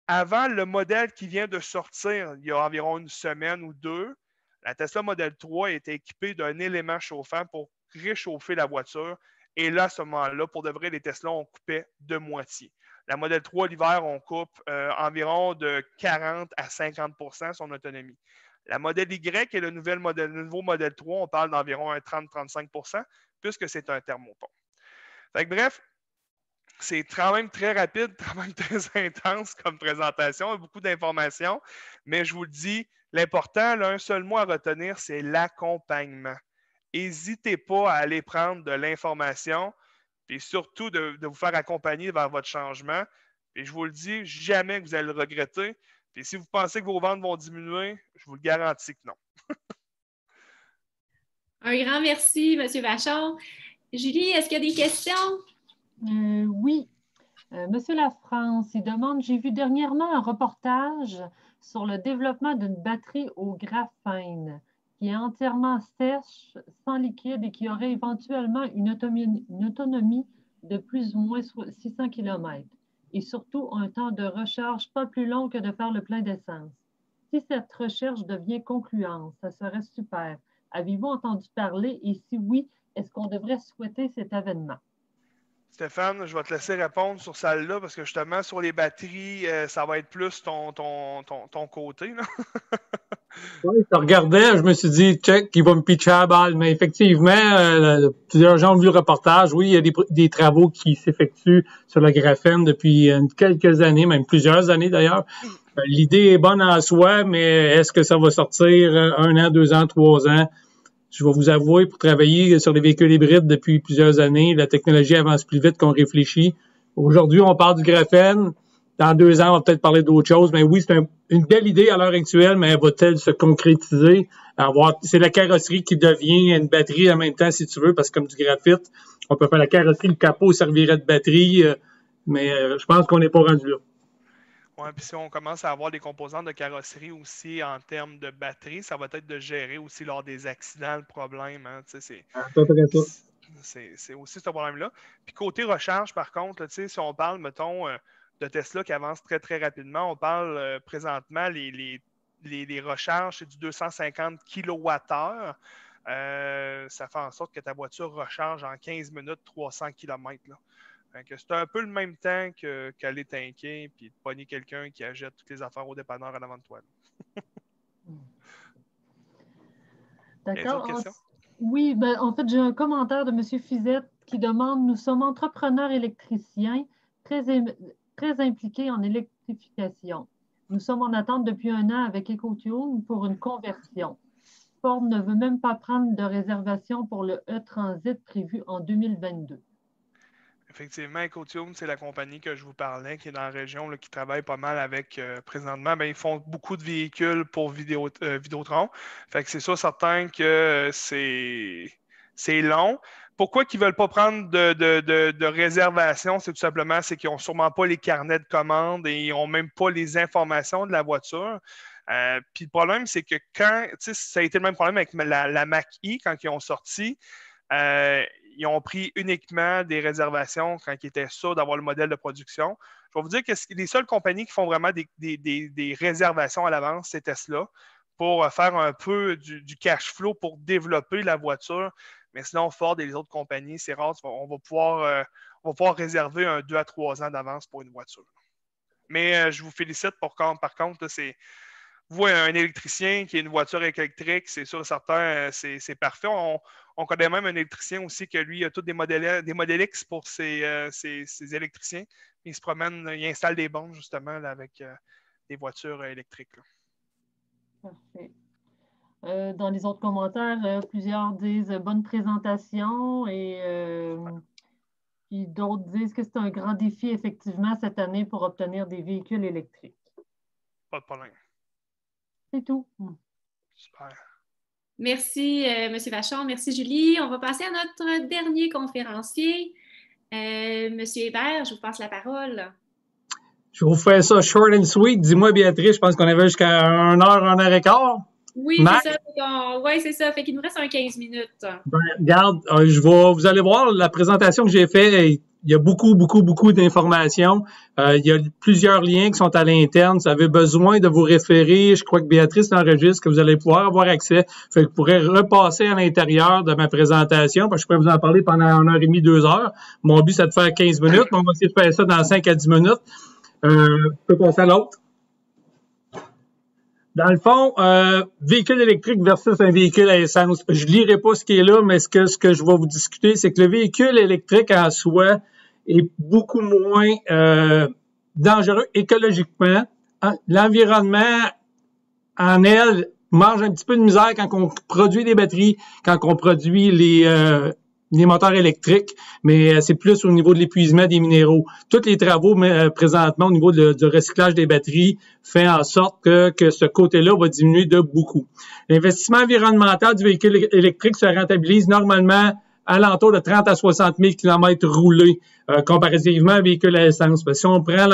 avant le modèle qui vient de sortir, il y a environ une semaine ou deux, la Tesla Model 3 était équipée d'un élément chauffant pour réchauffer la voiture. Et là, à ce moment-là, pour de vrai, les Tesla, on coupait de moitié. La Model 3, l'hiver, on coupe environ de 40 à 50% son autonomie. La Model Y et le nouveau Model 3, on parle d'environ un 30-35%, puisque c'est un thermopompe. Fait que, bref, c'est quand même très rapide, quand même très intense comme présentation, beaucoup d'informations, mais je vous le dis, l'important, un seul mot à retenir, c'est l'accompagnement. N'hésitez pas à aller prendre de l'information, et surtout de vous faire accompagner vers votre changement. Et je vous le dis, jamais que vous allez le regretter. Et si vous pensez que vos ventes vont diminuer, je vous le garantis que non. Un grand merci, M. Vachon. Julie, est-ce qu'il y a des questions? Oui. Monsieur Lafrance, il demande, j'ai vu dernièrement un reportage sur le développement d'une batterie au graphène qui est entièrement sèche, sans liquide et qui aurait éventuellement une autonomie de plus ou moins 600 km et surtout un temps de recharge pas plus long que de faire le plein d'essence. Si cette recherche devient concluante, ça serait super. Avez-vous entendu parler et si oui, est-ce qu'on devrait souhaiter cet avènement? Stéphane, je vais te laisser répondre sur celle-là parce que justement, sur les batteries, ça va être plus ton côté. Là. Oui, je regardais, je me suis dit, check, il va me pitcher à la balle. Mais effectivement, plusieurs gens ont vu le reportage. Oui, il y a des travaux qui s'effectuent sur le graphène depuis quelques années, même plusieurs années d'ailleurs. L'idée est bonne en soi, mais est-ce que ça va sortir 1 an, 2 ans, 3 ans? Je vais vous avouer, pour travailler sur les véhicules hybrides depuis plusieurs années, la technologie avance plus vite qu'on réfléchit. Aujourd'hui, on parle du graphène. Dans 2 ans, on va peut-être parler d'autre chose. Mais oui, c'est une belle idée à l'heure actuelle, mais va-t-elle se concrétiser? C'est la carrosserie qui devient une batterie en même temps, si tu veux, parce que comme du graphite, on peut faire la carrosserie, le capot servirait de batterie, mais je pense qu'on n'est pas rendu là. Oui, puis si on commence à avoir des composants de carrosserie aussi en termes de batterie, ça va être de gérer aussi lors des accidents le problème. Hein, c'est aussi ce problème-là. Puis côté recharge, par contre, là, si on parle, mettons, de Tesla qui avance très, très rapidement, on parle présentement, les recharges, c'est du 250 kWh. Ça fait en sorte que ta voiture recharge en 15 minutes 300 km. Là. C'est un peu le même temps qu'aller tanker et de pogner quelqu'un qui achète toutes les affaires au dépanneur en avant de toi. D'accord. Oui, ben, en fait, j'ai un commentaire de M. Fizette qui demande, nous sommes entrepreneurs électriciens très impliqués en électrification. Nous sommes en attente depuis 1 an avec EcoTune pour une conversion. Ford ne veut même pas prendre de réservation pour le E-Transit prévu en 2022. Effectivement, EcoTune, c'est la compagnie que je vous parlais, qui est dans la région, là, qui travaille pas mal avec présentement. Ils font beaucoup de véhicules pour Vidéotron. Fait que c'est sûr, certain que c'est long. Pourquoi ils ne veulent pas prendre de réservation? C'est tout simplement qu'ils n'ont sûrement pas les carnets de commandes et ils n'ont même pas les informations de la voiture. Puis le problème, c'est que ça a été le même problème avec la Mach-E quand ils ont sorti. Ils ont pris uniquement des réservations quand ils étaient sûrs d'avoir le modèle de production. Je vais vous dire que les seules compagnies qui font vraiment des réservations à l'avance, c'est Tesla, pour faire un peu du cash flow pour développer la voiture. Mais sinon, Ford et les autres compagnies, c'est rare, on va pouvoir réserver 2 à 3 ans d'avance pour une voiture. Mais je vous félicite par contre, c'est... Vous, un électricien qui a une voiture électrique, c'est sûr et certain, c'est parfait. On connaît même un électricien aussi que lui a tous des modèles X pour ses électriciens. Il se promène, il installe des bornes justement là, avec des voitures électriques. Là. Parfait. Dans les autres commentaires, plusieurs disent bonne présentation et puis d'autres disent que c'est un grand défi effectivement cette année pour obtenir des véhicules électriques. Pas de problème. C'est tout. Super. Merci, M. Vachon. Merci, Julie. On va passer à notre dernier conférencier. M. Hébert, je vous passe la parole. Je vous fais ça short and sweet. Dis-moi, Béatrice, je pense qu'on avait jusqu'à 1 heure, 1 heure et quart. Oui, c'est ça. Oui, c'est ça. Fait qu'il nous reste 15 minutes. Ben, regarde, vous allez voir la présentation que j'ai faite. Il y a beaucoup d'informations. Il y a plusieurs liens qui sont à l'interne. Si vous avez besoin de vous référer, je crois que Béatrice l'enregistre, que vous allez pouvoir avoir accès. Fait que vous pourrez repasser à l'intérieur de ma présentation, parce que je pourrais vous en parler pendant 1h30, 2 heures. Mon but, c'est de faire 15 minutes, mais on va essayer de faire ça dans 5 à 10 minutes. Je peux passer à l'autre. Dans le fond, véhicule électrique versus un véhicule à essence. Je lirai pas ce qui est là, mais ce que je vais vous discuter, c'est que le véhicule électrique en soi, est beaucoup moins dangereux écologiquement. L'environnement, en elle, mange un petit peu de misère quand on produit des batteries, quand on produit les moteurs électriques, mais c'est plus au niveau de l'épuisement des minéraux. Tous les travaux présentement au niveau du recyclage des batteries fait en sorte que ce côté-là va diminuer de beaucoup. L'investissement environnemental du véhicule électrique se rentabilise normalement à l'entour de 30 à 60 000 km roulés comparativement à un véhicule à essence. Parce que si on prend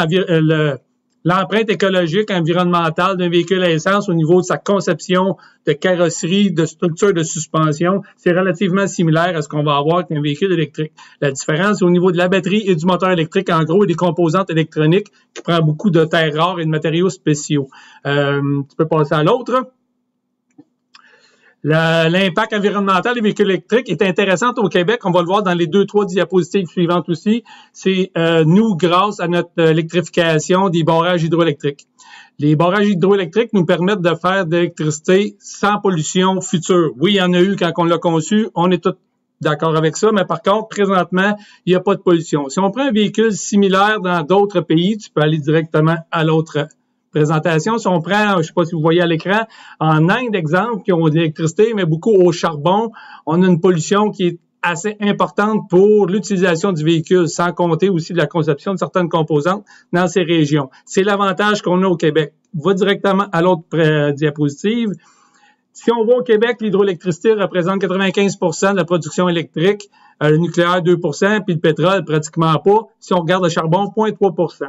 l'empreinte écologique environnementale d'un véhicule à essence au niveau de sa conception de carrosserie, de structure de suspension, c'est relativement similaire à ce qu'on va avoir avec un véhicule électrique. La différence, c'est au niveau de la batterie et du moteur électrique, en gros, et des composantes électroniques qui prend beaucoup de terres rares et de matériaux spéciaux. Tu peux passer à l'autre. L'impact environnemental des véhicules électriques est intéressant au Québec. On va le voir dans les 2-3 diapositives suivantes aussi. C'est nous, grâce à notre électrification des barrages hydroélectriques. Les barrages hydroélectriques nous permettent de faire de l'électricité sans pollution future. Oui, il y en a eu quand on l'a conçu. On est tous d'accord avec ça, mais par contre, présentement, il n'y a pas de pollution. Si on prend un véhicule similaire dans d'autres pays, tu peux aller directement à l'autre présentation. Si on prend, je ne sais pas si vous voyez à l'écran, en Inde, exemple, qui ont de l'électricité, mais beaucoup au charbon, on a une pollution qui est assez importante pour l'utilisation du véhicule, sans compter aussi de la conception de certaines composantes dans ces régions. C'est l'avantage qu'on a au Québec. Va directement à l'autre diapositive. Si on va au Québec, l'hydroélectricité représente 95% de la production électrique, le nucléaire 2%, puis le pétrole pratiquement pas. Si on regarde le charbon, 0,3%.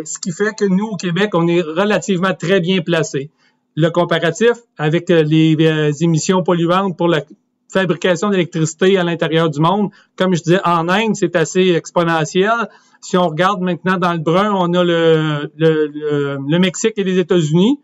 Ce qui fait que nous, au Québec, on est relativement très bien placés. Le comparatif avec les émissions polluantes pour la fabrication d'électricité à l'intérieur du monde, comme je disais, en Inde, c'est assez exponentiel. Si on regarde maintenant dans le brun, on a le Mexique et les États-Unis.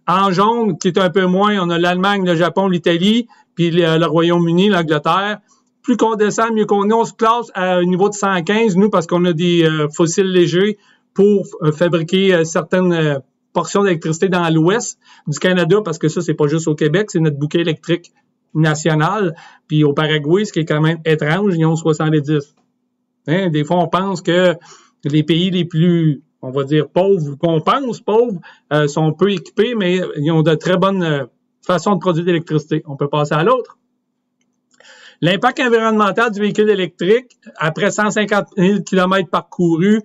En jaune, qui est un peu moins, on a l'Allemagne, le Japon, l'Italie, puis le Royaume-Uni, l'Angleterre. Plus qu'on descend, mieux qu'on est. On se classe à un niveau de 115, nous, parce qu'on a des fossiles légers pour fabriquer certaines portions d'électricité dans l'ouest du Canada, parce que ça, c'est pas juste au Québec, c'est notre bouquet électrique national. Puis au Paraguay, ce qui est quand même étrange, ils ont 70. Hein? Des fois, on pense que les pays les plus, on va dire, pauvres, qu'on pense pauvres, sont peu équipés, mais ils ont de très bonnes façons de produire de l'électricité. On peut passer à l'autre. L'impact environnemental du véhicule électrique, après 150 000 km parcourus,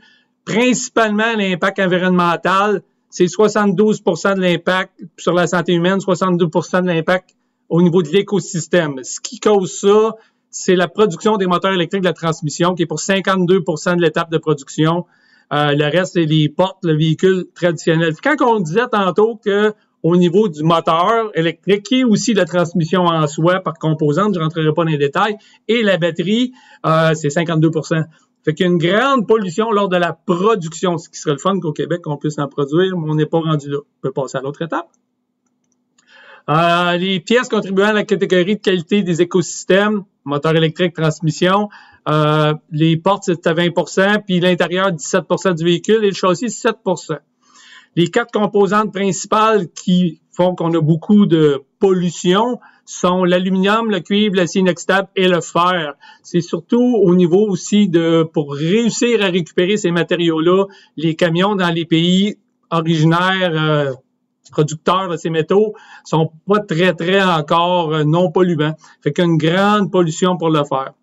principalement l'impact environnemental, c'est 72% de l'impact sur la santé humaine, 72% de l'impact au niveau de l'écosystème. Ce qui cause ça, c'est la production des moteurs électriques de la transmission, qui est pour 52% de l'étape de production. Le reste, c'est les portes, le véhicule traditionnel. Puis quand on disait tantôt que au niveau du moteur électrique, qui est aussi la transmission en soi par composante, je ne rentrerai pas dans les détails, et la batterie, c'est 52%. Fait qu'il y a une grande pollution lors de la production, ce qui serait le fun qu'au Québec, on puisse en produire, mais on n'est pas rendu là. On peut passer à l'autre étape. Les pièces contribuant à la catégorie de qualité des écosystèmes, moteur électrique, transmission, les portes, c'est à 20%, puis l'intérieur, 17% du véhicule, et le châssis, 7%. Les 4 composantes principales qui font qu'on a beaucoup de pollution sont l'aluminium, le cuivre, l'acier inoxydable et le fer. C'est surtout au niveau aussi pour réussir à récupérer ces matériaux-là, les camions dans les pays originaires, producteurs de ces métaux, sont pas très, très encore non polluants. Fait qu'il y a une grande pollution pour le fer.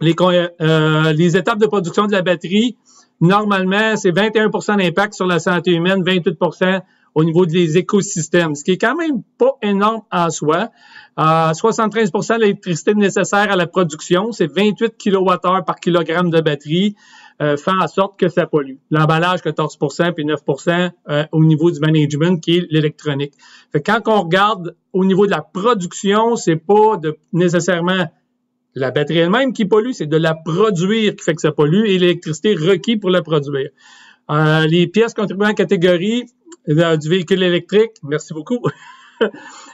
Les étapes de production de la batterie, normalement, c'est 21% d'impact sur la santé humaine, 28% au niveau des écosystèmes, ce qui est quand même pas énorme en soi. 73% de l'électricité nécessaire à la production, c'est 28 kWh par kilogramme de batterie, fait en sorte que ça pollue. L'emballage, 14%, puis 9% au niveau du management, qui est l'électronique. Fait que quand on regarde au niveau de la production, c'est pas nécessairement la batterie elle-même qui pollue, c'est de la produire qui fait que ça pollue et l'électricité requise pour la produire. Les pièces contribuant à la catégorie du véhicule électrique, merci beaucoup,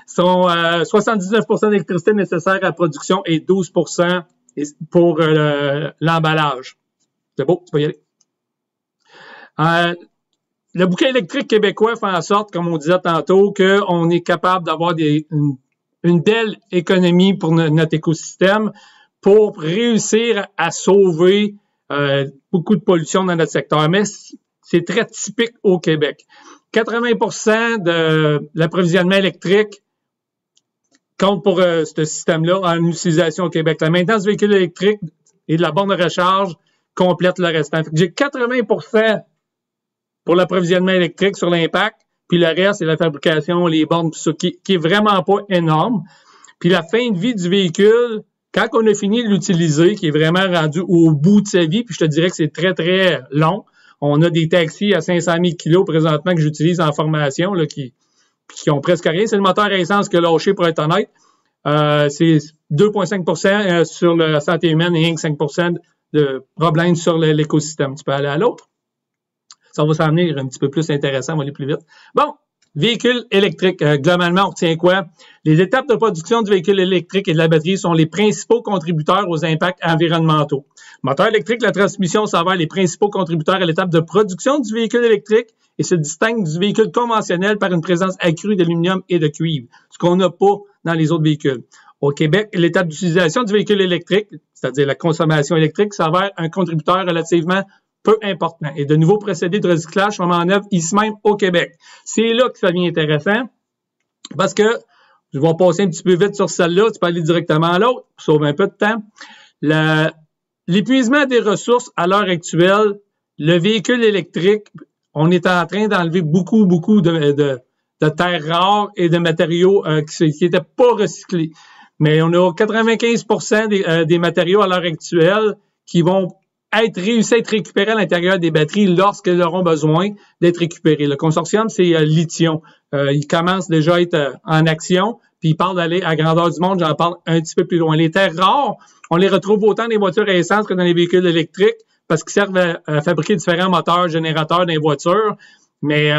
sont 79% d'électricité nécessaire à la production et 12% pour l'emballage. C'est beau, tu peux y aller. Le bouquet électrique québécois fait en sorte, comme on disait tantôt, qu'on est capable d'avoir une belle économie pour notre écosystème pour réussir à sauver beaucoup de pollution dans notre secteur, mais c'est très typique au Québec. 80% de l'approvisionnement électrique compte pour ce système-là en utilisation au Québec. La maintenance du véhicule électrique et de la borne de recharge complète le restant. J'ai 80% pour l'approvisionnement électrique sur l'impact, puis le reste, c'est la fabrication, les bornes, tout ça, qui est vraiment pas énorme. Puis la fin de vie du véhicule, quand on a fini de l'utiliser, qui est vraiment rendu au bout de sa vie, puis je te dirais que c'est très, très long. On a des taxis à 500 000 kilos présentement que j'utilise en formation, là, qui ont presque rien. C'est le moteur à essence qui a lâché, pour être honnête. C'est 2,5% sur la santé humaine et 5% de problèmes sur l'écosystème. Tu peux aller à l'autre. Ça va s'en venir un petit peu plus intéressant, on va aller plus vite. Bon, véhicule électrique. Globalement, on retient quoi? Les étapes de production du véhicule électrique et de la batterie sont les principaux contributeurs aux impacts environnementaux. Le moteur électrique, la transmission s'avèrent les principaux contributeurs à l'étape de production du véhicule électrique et se distingue du véhicule conventionnel par une présence accrue d'aluminium et de cuivre, ce qu'on n'a pas dans les autres véhicules. Au Québec, l'étape d'utilisation du véhicule électrique, c'est-à-dire la consommation électrique, s'avère un contributeur relativement peu important. Et de nouveaux procédés de recyclage sont en œuvre ici même au Québec. C'est là que ça devient intéressant parce que je vais passer un petit peu vite sur celle-là, tu peux aller directement à l'autre pour sauver un peu de temps. L'épuisement des ressources à l'heure actuelle, le véhicule électrique, on est en train d'enlever beaucoup de terres rares et de matériaux qui n'étaient pas recyclés. Mais on a 95% des matériaux à l'heure actuelle qui vont réussir à être récupérés à l'intérieur des batteries lorsqu'elles auront besoin d'être récupérées. Le consortium, c'est Lithium. Il commence déjà à être en action, puis il parle d'aller à grandeur du monde, j'en parle un petit peu plus loin. Les terres rares, on les retrouve autant dans les voitures à essence que dans les véhicules électriques parce qu'ils servent à fabriquer différents moteurs, générateurs dans les voitures, mais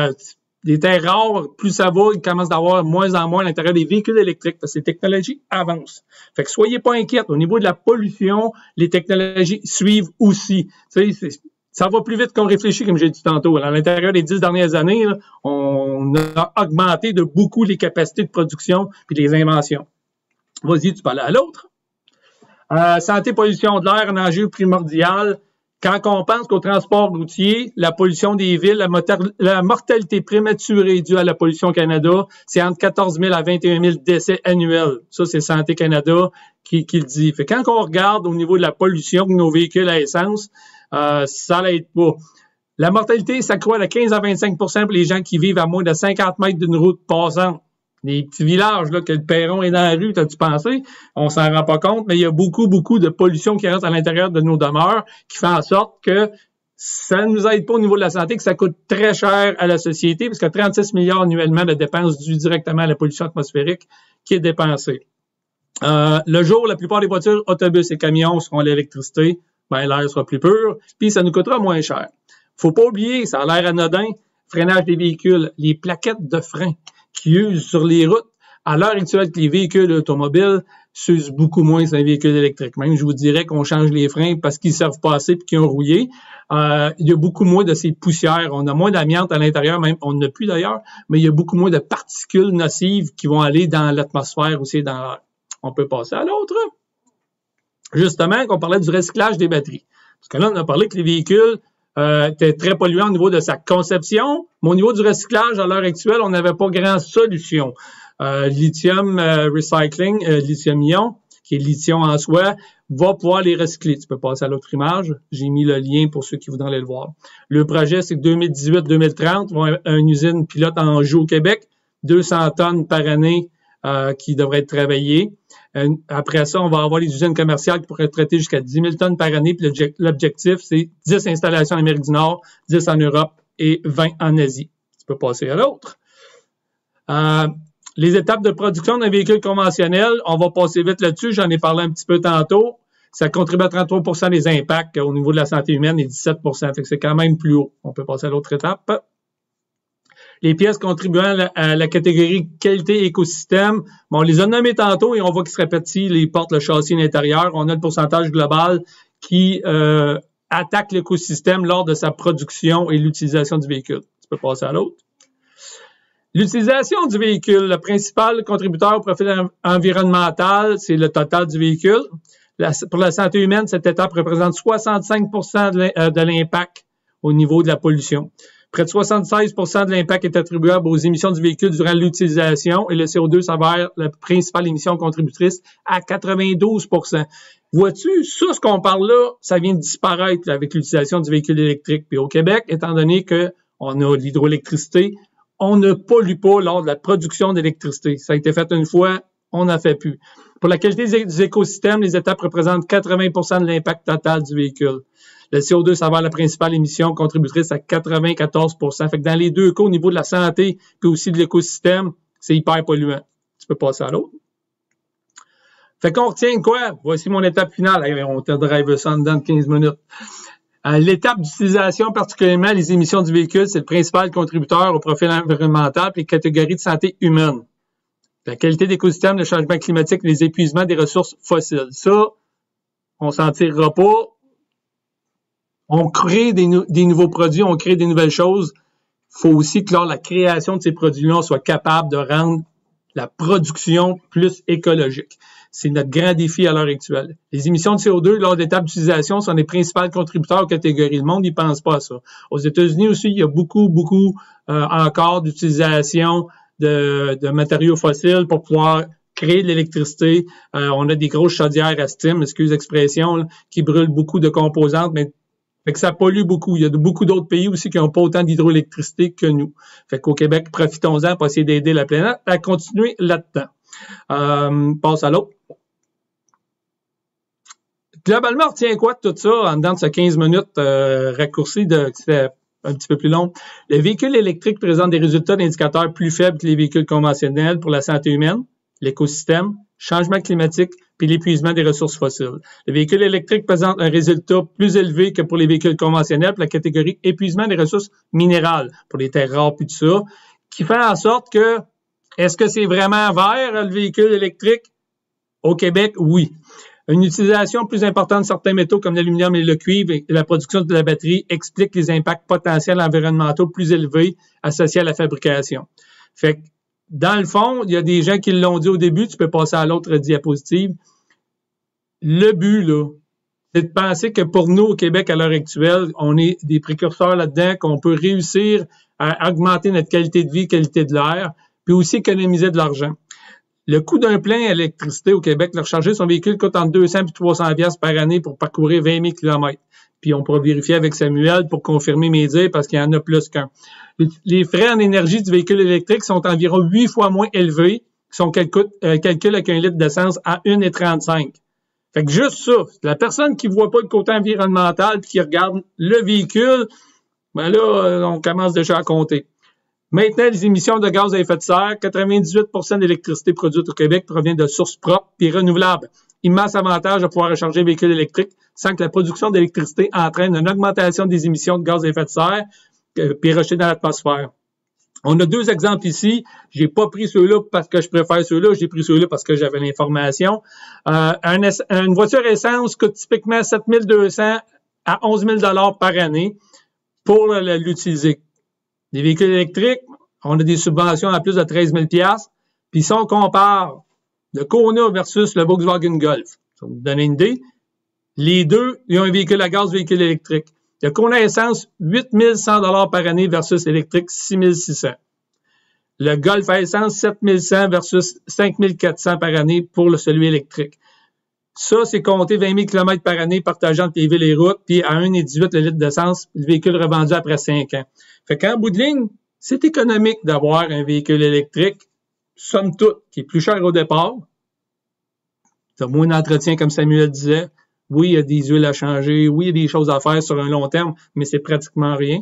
les terres rares, plus ça va, ils commencent d'avoir moins en moins à l'intérieur des véhicules électriques parce que les technologies avancent. Fait que soyez pas inquiets. Au niveau de la pollution, les technologies suivent aussi. Tu sais, ça va plus vite qu'on réfléchit, comme j'ai dit tantôt. À l'intérieur des 10 dernières années, là, on a augmenté de beaucoup les capacités de production puis les inventions. Vas-y, tu peux aller à l'autre. Santé, pollution de l'air, un enjeu primordial. Quand on pense qu'au transport routier, la pollution des villes, la mortalité prématurée due à la pollution au Canada, c'est entre 14 000 à 21 000 décès annuels. Ça, c'est Santé Canada qui le dit. Fait quand on regarde au niveau de la pollution de nos véhicules à essence, ça l'aide pas. La mortalité s'accroît de 15 à 25 % pour les gens qui vivent à moins de 50 mètres d'une route passante. Les petits villages, là, que le perron est dans la rue, t'as-tu pensé? On s'en rend pas compte, mais il y a beaucoup de pollution qui rentre à l'intérieur de nos demeures, qui fait en sorte que ça ne nous aide pas au niveau de la santé, que ça coûte très cher à la société, parce qu'il y a 36 milliards annuellement de dépenses dues directement à la pollution atmosphérique qui est dépensée. Le jour, la plupart des voitures, autobus et camions seront à l'électricité, ben, l'air sera plus pur, puis ça nous coûtera moins cher. Faut pas oublier, ça a l'air anodin, freinage des véhicules, les plaquettes de frein qui usent sur les routes, à l'heure actuelle que les véhicules automobiles s'usent beaucoup moins sur un véhicule électrique. Même, je vous dirais qu'on change les freins parce qu'ils ne servent pas assez et qu'ils ont rouillé. Il y a beaucoup moins de ces poussières. On a moins d'amiante à l'intérieur, même on n'a plus d'ailleurs, mais il y a beaucoup moins de particules nocives qui vont aller dans l'atmosphère aussi dans l'air. On peut passer à l'autre. Justement, qu'on parlait du recyclage des batteries. Parce que là, on a parlé que les véhicules était très polluant au niveau de sa conception, mais au niveau du recyclage, à l'heure actuelle, on n'avait pas grand solution. Lithium Recycling, lithium-ion, qui est lithium en soi, va pouvoir les recycler. Tu peux passer à l'autre image. J'ai mis le lien pour ceux qui voudraient aller le voir. Le projet, c'est que 2018-2030, on va une usine pilote en Anjou au Québec, 200 tonnes par année qui devraient être travaillées. Après ça, on va avoir les usines commerciales qui pourraient traiter jusqu'à 10 000 tonnes par année. Puis l'objectif, c'est 10 installations en Amérique du Nord, 10 en Europe et 20 en Asie. Tu peux passer à l'autre. Les étapes de production d'un véhicule conventionnel, on va passer vite là-dessus. J'en ai parlé un petit peu tantôt. Ça contribue à 33 % des impacts au niveau de la santé humaine et 17 %. Fait que c'est quand même plus haut. On peut passer à l'autre étape. Les pièces contribuant à la catégorie qualité écosystème, bon, on les a nommées tantôt et on voit qu'ils se répètent ici, les portes, le châssis à l'intérieur. On a le pourcentage global qui attaque l'écosystème lors de sa production et l'utilisation du véhicule. Tu peux passer à l'autre. L'utilisation du véhicule, le principal contributeur au profil environnemental, c'est le total du véhicule. Pour la santé humaine, cette étape représente 65 de l'impact au niveau de la pollution. Près de 76 de l'impact est attribuable aux émissions du véhicule durant l'utilisation et le CO2 s'avère la principale émission contributrice à 92 Vois-tu, ça, ce qu'on parle là, ça vient de disparaître là, avec l'utilisation du véhicule électrique. Puis au Québec, étant donné qu'on a l'hydroélectricité, on ne pollue pas lors de la production d'électricité. Ça a été fait une fois, on n'en fait plus. Pour la qualité des écosystèmes, les étapes représentent 80 de l'impact total du véhicule. Le CO2 s'avère la principale émission contributrice à 94 Fait que dans les deux cas, au niveau de la santé puis aussi de l'écosystème, c'est hyper polluant. Tu peux passer à l'autre. Fait qu'on retient quoi? Voici mon étape finale. On te drive ça en dedans de 15 minutes. L'étape d'utilisation, particulièrement les émissions du véhicule, c'est le principal contributeur au profil environnemental et les catégories de santé humaine. La qualité d'écosystème, le changement climatique, les épuisements des ressources fossiles. Ça, on s'en tirera pas. On crée des nouveaux produits, on crée des nouvelles choses. Il faut aussi que lors de la création de ces produits-là, on soit capable de rendre la production plus écologique. C'est notre grand défi à l'heure actuelle. Les émissions de CO2 lors d'étapes d'utilisation sont les principaux contributeurs aux catégories. Le monde n'y pense pas à ça. Aux États-Unis aussi, il y a beaucoup encore d'utilisation de matériaux fossiles pour pouvoir créer de l'électricité. On a des grosses chaudières à steam, excuse l'expression, là, qui brûlent beaucoup de composantes, mais fait que ça pollue beaucoup. Il y a beaucoup d'autres pays aussi qui n'ont pas autant d'hydroélectricité que nous. Fait qu'au Québec, profitons-en pour essayer d'aider la planète à continuer là-dedans. Passe à l'autre. Globalement, on retient quoi de tout ça en dedans de ce 15 minutes raccourci c'est un petit peu plus long? Le véhicule électrique présente des résultats d'indicateurs plus faibles que les véhicules conventionnels pour la santé humaine, l'écosystème, changement climatique puis l'épuisement des ressources fossiles. Le véhicule électrique présente un résultat plus élevé que pour les véhicules conventionnels pour la catégorie épuisement des ressources minérales, pour les terres rares puis tout ça, qui fait en sorte que, est-ce que c'est vraiment vert, le véhicule électrique? Au Québec, oui. Une utilisation plus importante de certains métaux comme l'aluminium et le cuivre et la production de la batterie explique les impacts potentiels environnementaux plus élevés associés à la fabrication. Fait que, dans le fond, il y a des gens qui l'ont dit au début, tu peux passer à l'autre diapositive. Le but, là, c'est de penser que pour nous, au Québec, à l'heure actuelle, on est des précurseurs là-dedans, qu'on peut réussir à augmenter notre qualité de vie, qualité de l'air, puis aussi économiser de l'argent. Le coût d'un plein à l'électricité au Québec, le recharger son véhicule coûte entre 200 et 300 $ par année pour parcourir 20 000 km. Puis on pourra vérifier avec Samuel pour confirmer mes dires parce qu'il y en a plus qu'un. Les frais en énergie du véhicule électrique sont environ 8 fois moins élevés que son calcul avec un litre d'essence à 1,35. Fait que juste ça, la personne qui voit pas le côté environnemental puis qui regarde le véhicule, ben là, on commence déjà à compter. Maintenant, les émissions de gaz à effet de serre, 98 % d'électricité produite au Québec provient de sources propres et renouvelables. Immense avantage de pouvoir recharger un véhicule électrique sans que la production d'électricité entraîne une augmentation des émissions de gaz à effet de serre puis rejetées dans l'atmosphère. On a deux exemples ici. J'ai pas pris ceux-là parce que je préfère ceux-là. J'ai pris ceux-là parce que j'avais l'information. Une voiture essence coûte typiquement 7 200 à 11 000 $ par année pour l'utiliser. Les véhicules électriques, on a des subventions à plus de 13 000 $. Puis si on compare le Kona versus le Volkswagen Golf, ça vous donne une idée, les deux, ils ont un véhicule à gaz, véhicule électrique. Le Kona essence, 8 100 $ par année versus électrique, 6 600. Le Golf à essence, 7 100 versus 5 400 par année pour celui électrique. Ça, c'est compter 20 000 km par année partageant entre les villes et les routes, puis à 1,18 le litre d'essence, le véhicule revendu après 5 ans. Fait qu'en bout de ligne, c'est économique d'avoir un véhicule électrique, somme toute, qui est plus cher au départ. Tu as moins d'entretien, comme Samuel disait. Oui, il y a des huiles à changer. Oui, il y a des choses à faire sur un long terme, mais c'est pratiquement rien.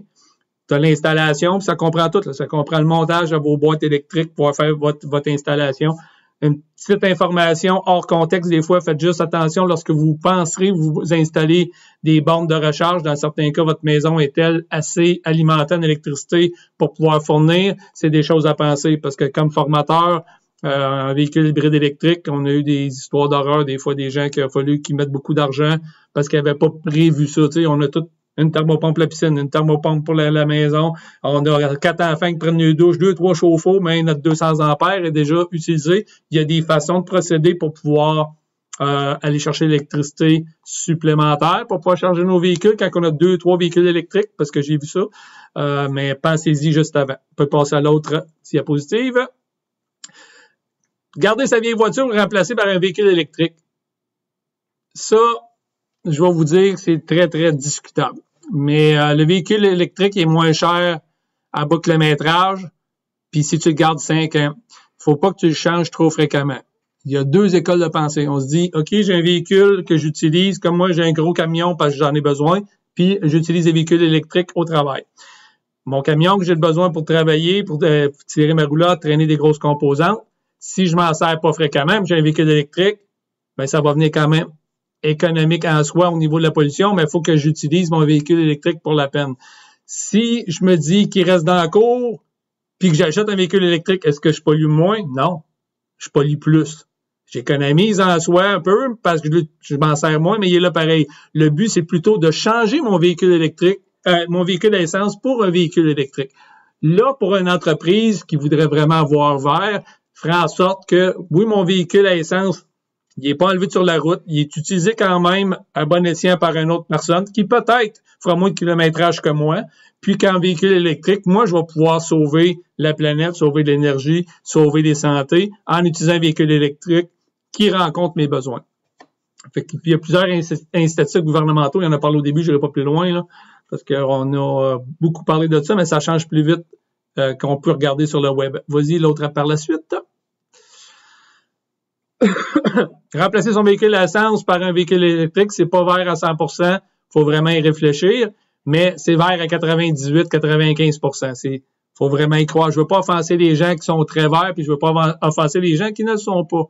Tu as l'installation, puis ça comprend tout. Là. Ça comprend le montage de vos boîtes électriques pour faire votre installation. Une petite information hors contexte, des fois, faites juste attention lorsque vous penserez vous installer des bornes de recharge. Dans certains cas, votre maison est-elle assez alimentée en électricité pour pouvoir fournir? C'est des choses à penser parce que comme formateur, un véhicule hybride électrique, on a eu des histoires d'horreur, des fois des gens qui a fallu qu'ils mettent beaucoup d'argent parce qu'ils n'avaient pas prévu ça. Tu sais, on a tout une thermopompe pour la piscine, une thermopompe pour la maison. On a 4 enfants qui prennent une douche, 2-3 chauffe-eau, mais notre 200 ampères est déjà utilisé. Il y a des façons de procéder pour pouvoir aller chercher l'électricité supplémentaire pour pouvoir charger nos véhicules quand on a 2, 3 véhicules électriques, parce que j'ai vu ça. Mais pensez-y juste avant. On peut passer à l'autre diapositive. Garder sa vieille voiture ou le remplacer par un véhicule électrique. Ça, je vais vous dire que c'est très, très discutable. Mais le véhicule électrique est moins cher à bas kilométrage. Puis si tu le gardes 5 ans, faut pas que tu le changes trop fréquemment. Il y a 2 écoles de pensée. On se dit, OK, j'ai un véhicule que j'utilise, comme moi, j'ai un gros camion parce que j'en ai besoin, puis j'utilise des véhicules électriques au travail. Mon camion que j'ai besoin pour travailler, pour tirer ma roulotte, traîner des grosses composantes, si je m'en sers pas fréquemment, j'ai un véhicule électrique, ben ça va venir quand même économique en soi au niveau de la pollution, mais il faut que j'utilise mon véhicule électrique pour la peine. Si je me dis qu'il reste dans la cour, puis que j'achète un véhicule électrique, est-ce que je pollue moins? Non. Je pollue plus. J'économise en soi un peu parce que je m'en sers moins, mais il est là pareil. Le but, c'est plutôt de changer mon véhicule électrique, mon véhicule à essence pour un véhicule électrique. Là, pour une entreprise qui voudrait vraiment voir vert, fera en sorte que, oui, mon véhicule à essence, il n'est pas enlevé sur la route, il est utilisé quand même à bon escient par une autre personne qui peut-être fera moins de kilométrage que moi, puis qu'en véhicule électrique, moi, je vais pouvoir sauver la planète, sauver de l'énergie, sauver des santé en utilisant un véhicule électrique qui rencontre mes besoins. Fait qu'il y a plusieurs incitatifs gouvernementaux, il y en a parlé au début, je n'irai pas plus loin, là, parce qu'on a beaucoup parlé de ça, mais ça change plus vite qu'on peut regarder sur le web. Vas-y, l'autre par la suite. Remplacer son véhicule à essence par un véhicule électrique, c'est pas vert à 100%, faut vraiment y réfléchir, mais c'est vert à 98-95%. Faut vraiment y croire. Je veux pas offenser les gens qui sont très verts, puis je veux pas offenser les gens qui ne le sont pas.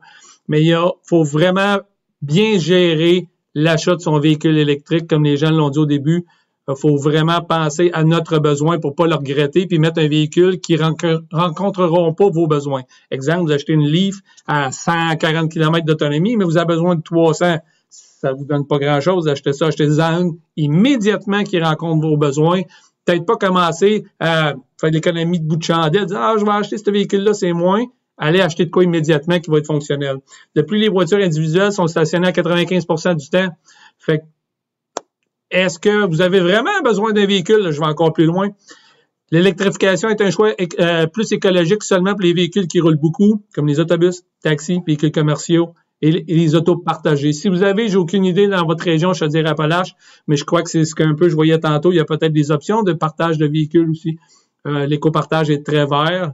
Mais faut vraiment bien gérer l'achat de son véhicule électrique, comme les gens l'ont dit au début. Il faut vraiment penser à notre besoin pour pas le regretter, puis mettre un véhicule qui rencontreront pas vos besoins. Exemple, vous achetez une Leaf à 140 km d'autonomie, mais vous avez besoin de 300. Ça vous donne pas grand-chose. Achetez-en immédiatement qui rencontre vos besoins. Peut-être pas commencer à faire de l'économie de bout de chandelle, dire, je vais acheter ce véhicule-là, c'est moins. Allez acheter de quoi immédiatement qui va être fonctionnel. De plus, les voitures individuelles sont stationnées à 95% du temps. Fait que, est-ce que vous avez vraiment besoin d'un véhicule? Je vais encore plus loin. L'électrification est un choix plus écologique seulement pour les véhicules qui roulent beaucoup, comme les autobus, taxis, véhicules commerciaux et les autos partagées. Si vous avez, j'ai aucune idée dans votre région, Chaudière-Appalaches, mais je crois que c'est ce qu'un peu je voyais tantôt, il y a peut-être des options de partage de véhicules aussi. L'éco-partage est très vert.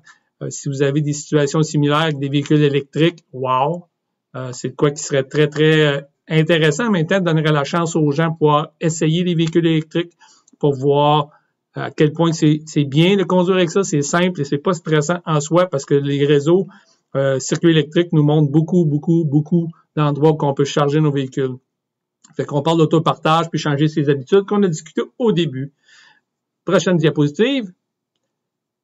Si vous avez des situations similaires avec des véhicules électriques, wow! C'est de quoi qui serait très, très intéressant. En même temps, donnerait la chance aux gens de pouvoir essayer les véhicules électriques pour voir à quel point c'est bien de conduire avec ça. C'est simple et c'est pas stressant en soi parce que les réseaux circuits électriques nous montrent beaucoup d'endroits où on peut charger nos véhicules. Fait qu'on parle d'autopartage puis changer ses habitudes qu'on a discuté au début. Prochaine diapositive.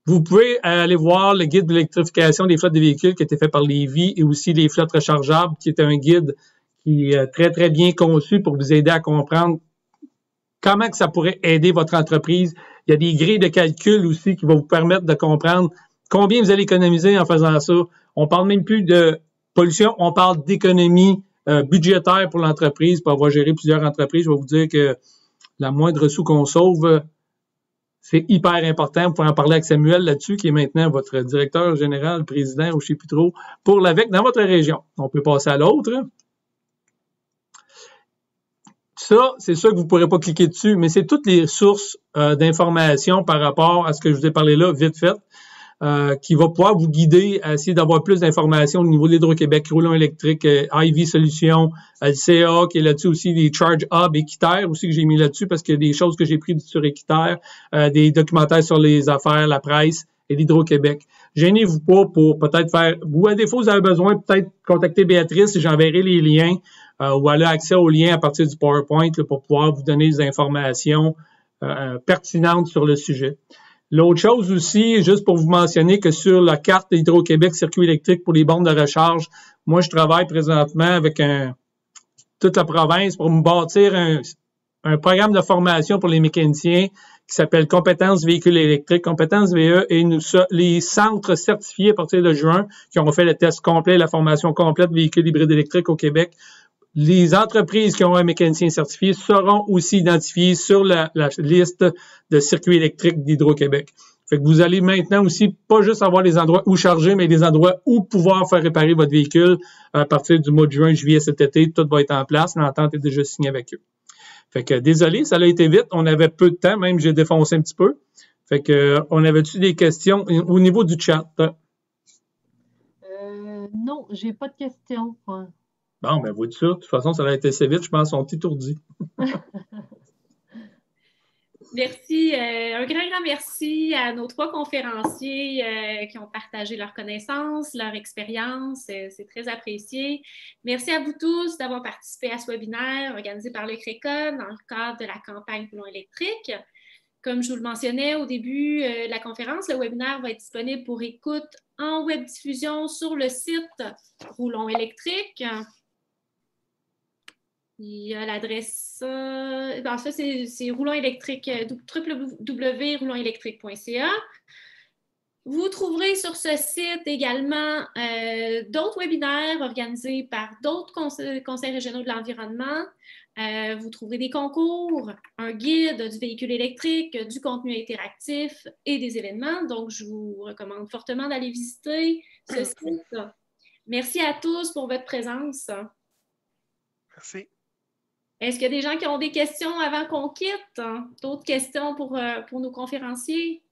Vous pouvez aller voir le guide d'électrification des flottes de véhicules qui a été fait par Lévy et aussi les flottes rechargeables, qui est un guide qui est très, très bien conçu pour vous aider à comprendre comment que ça pourrait aider votre entreprise. Il y a des grilles de calcul aussi qui vont vous permettre de comprendre combien vous allez économiser en faisant ça. On parle même plus de pollution, on parle d'économie budgétaire pour l'entreprise, pour avoir géré plusieurs entreprises. Je vais vous dire que la moindre sou qu'on sauve, c'est hyper important. Vous pouvez en parler avec Samuel là-dessus, qui est maintenant votre directeur général, président, ou je ne sais plus trop, pour l'AVEC dans votre région. On peut passer à l'autre. Ça, c'est sûr que vous ne pourrez pas cliquer dessus, mais c'est toutes les sources d'informations par rapport à ce que je vous ai parlé là, vite fait, qui va pouvoir vous guider à essayer d'avoir plus d'informations au niveau de l'Hydro-Québec, Roulon électrique, Ivy Solutions, le CA qui est là-dessus aussi, les Charge Hub, Équiterre aussi que j'ai mis là-dessus parce qu'il y a des choses que j'ai prises sur Équiterre, des documentaires sur les affaires, la presse et l'Hydro-Québec. Gênez-vous pas pour peut-être faire, ou à défaut vous avez besoin, peut-être contacter Béatrice, j'enverrai les liens ou elle a accès aux liens à partir du PowerPoint là, pour pouvoir vous donner des informations pertinentes sur le sujet. L'autre chose aussi, juste pour vous mentionner que sur la carte d'Hydro-Québec circuit électrique pour les bornes de recharge, moi, je travaille présentement avec toute la province pour me bâtir un programme de formation pour les mécaniciens qui s'appelle Compétences véhicules électriques, Compétences VE, et les centres certifiés à partir de juin qui ont fait le test complet, la formation complète véhicules hybrides électriques au Québec, les entreprises qui ont un mécanicien certifié seront aussi identifiées sur la liste de circuits électriques d'Hydro-Québec. Fait que vous allez maintenant aussi pas juste avoir les endroits où charger, mais les endroits où pouvoir faire réparer votre véhicule à partir du mois de juin, juillet cet été. Tout va être en place. L'entente est déjà signée avec eux. Fait que désolé, ça a été vite. On avait peu de temps, même j'ai défoncé un petit peu. Fait que on avait-tu des questions au niveau du chat? Non, j'ai pas de questions. Ouais. Bon, ben vois-tu ça. De toute façon, ça a été assez vite. Je pense qu'on est étourdis. Merci. Un grand merci à nos 3 conférenciers qui ont partagé leurs connaissances, leur expérience. C'est très apprécié. Merci à vous tous d'avoir participé à ce webinaire organisé par le CRECA dans le cadre de la campagne Roulon électrique. Comme je vous le mentionnais au début de la conférence, le webinaire va être disponible pour écoute en web diffusion sur le site Roulon électrique. Il y a l'adresse, ça c'est Roulon électrique, www.roulonelectrique.ca. Vous trouverez sur ce site également d'autres webinaires organisés par d'autres conseils régionaux de l'environnement. Vous trouverez des concours, un guide du véhicule électrique, du contenu interactif et des événements. Donc, je vous recommande fortement d'aller visiter ce site. Merci à tous pour votre présence. Merci. Est-ce qu'il y a des gens qui ont des questions avant qu'on quitte? D'autres questions pour nos conférenciers?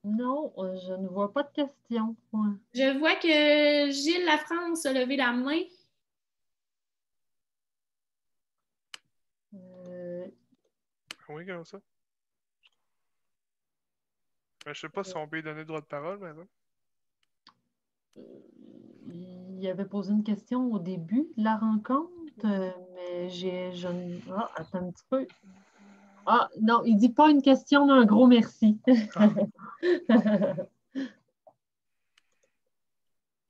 Non, je ne vois pas de questions. Ouais. Je vois que Gilles Lafrance a levé la main. Oui, comme ça. Je ne sais pas si on peut lui donner le droit de parole maintenant. Il avait posé une question au début de la rencontre, mais attends un petit peu. Ah, non, il ne dit pas une question, mais un gros merci. Il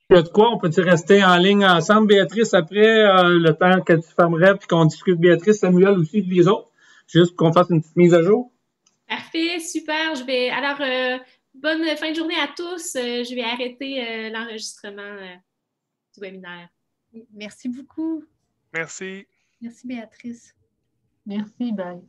y a de quoi? On peut-tu rester en ligne ensemble, Béatrice, après le temps que tu fermerais puis qu'on discute, Béatrice, Samuel aussi, les autres? Juste qu'on fasse une petite mise à jour. Parfait, super. Alors, bonne fin de journée à tous. Je vais arrêter l'enregistrement du webinaire. Merci beaucoup. Merci. Merci, Béatrice. Merci, bye.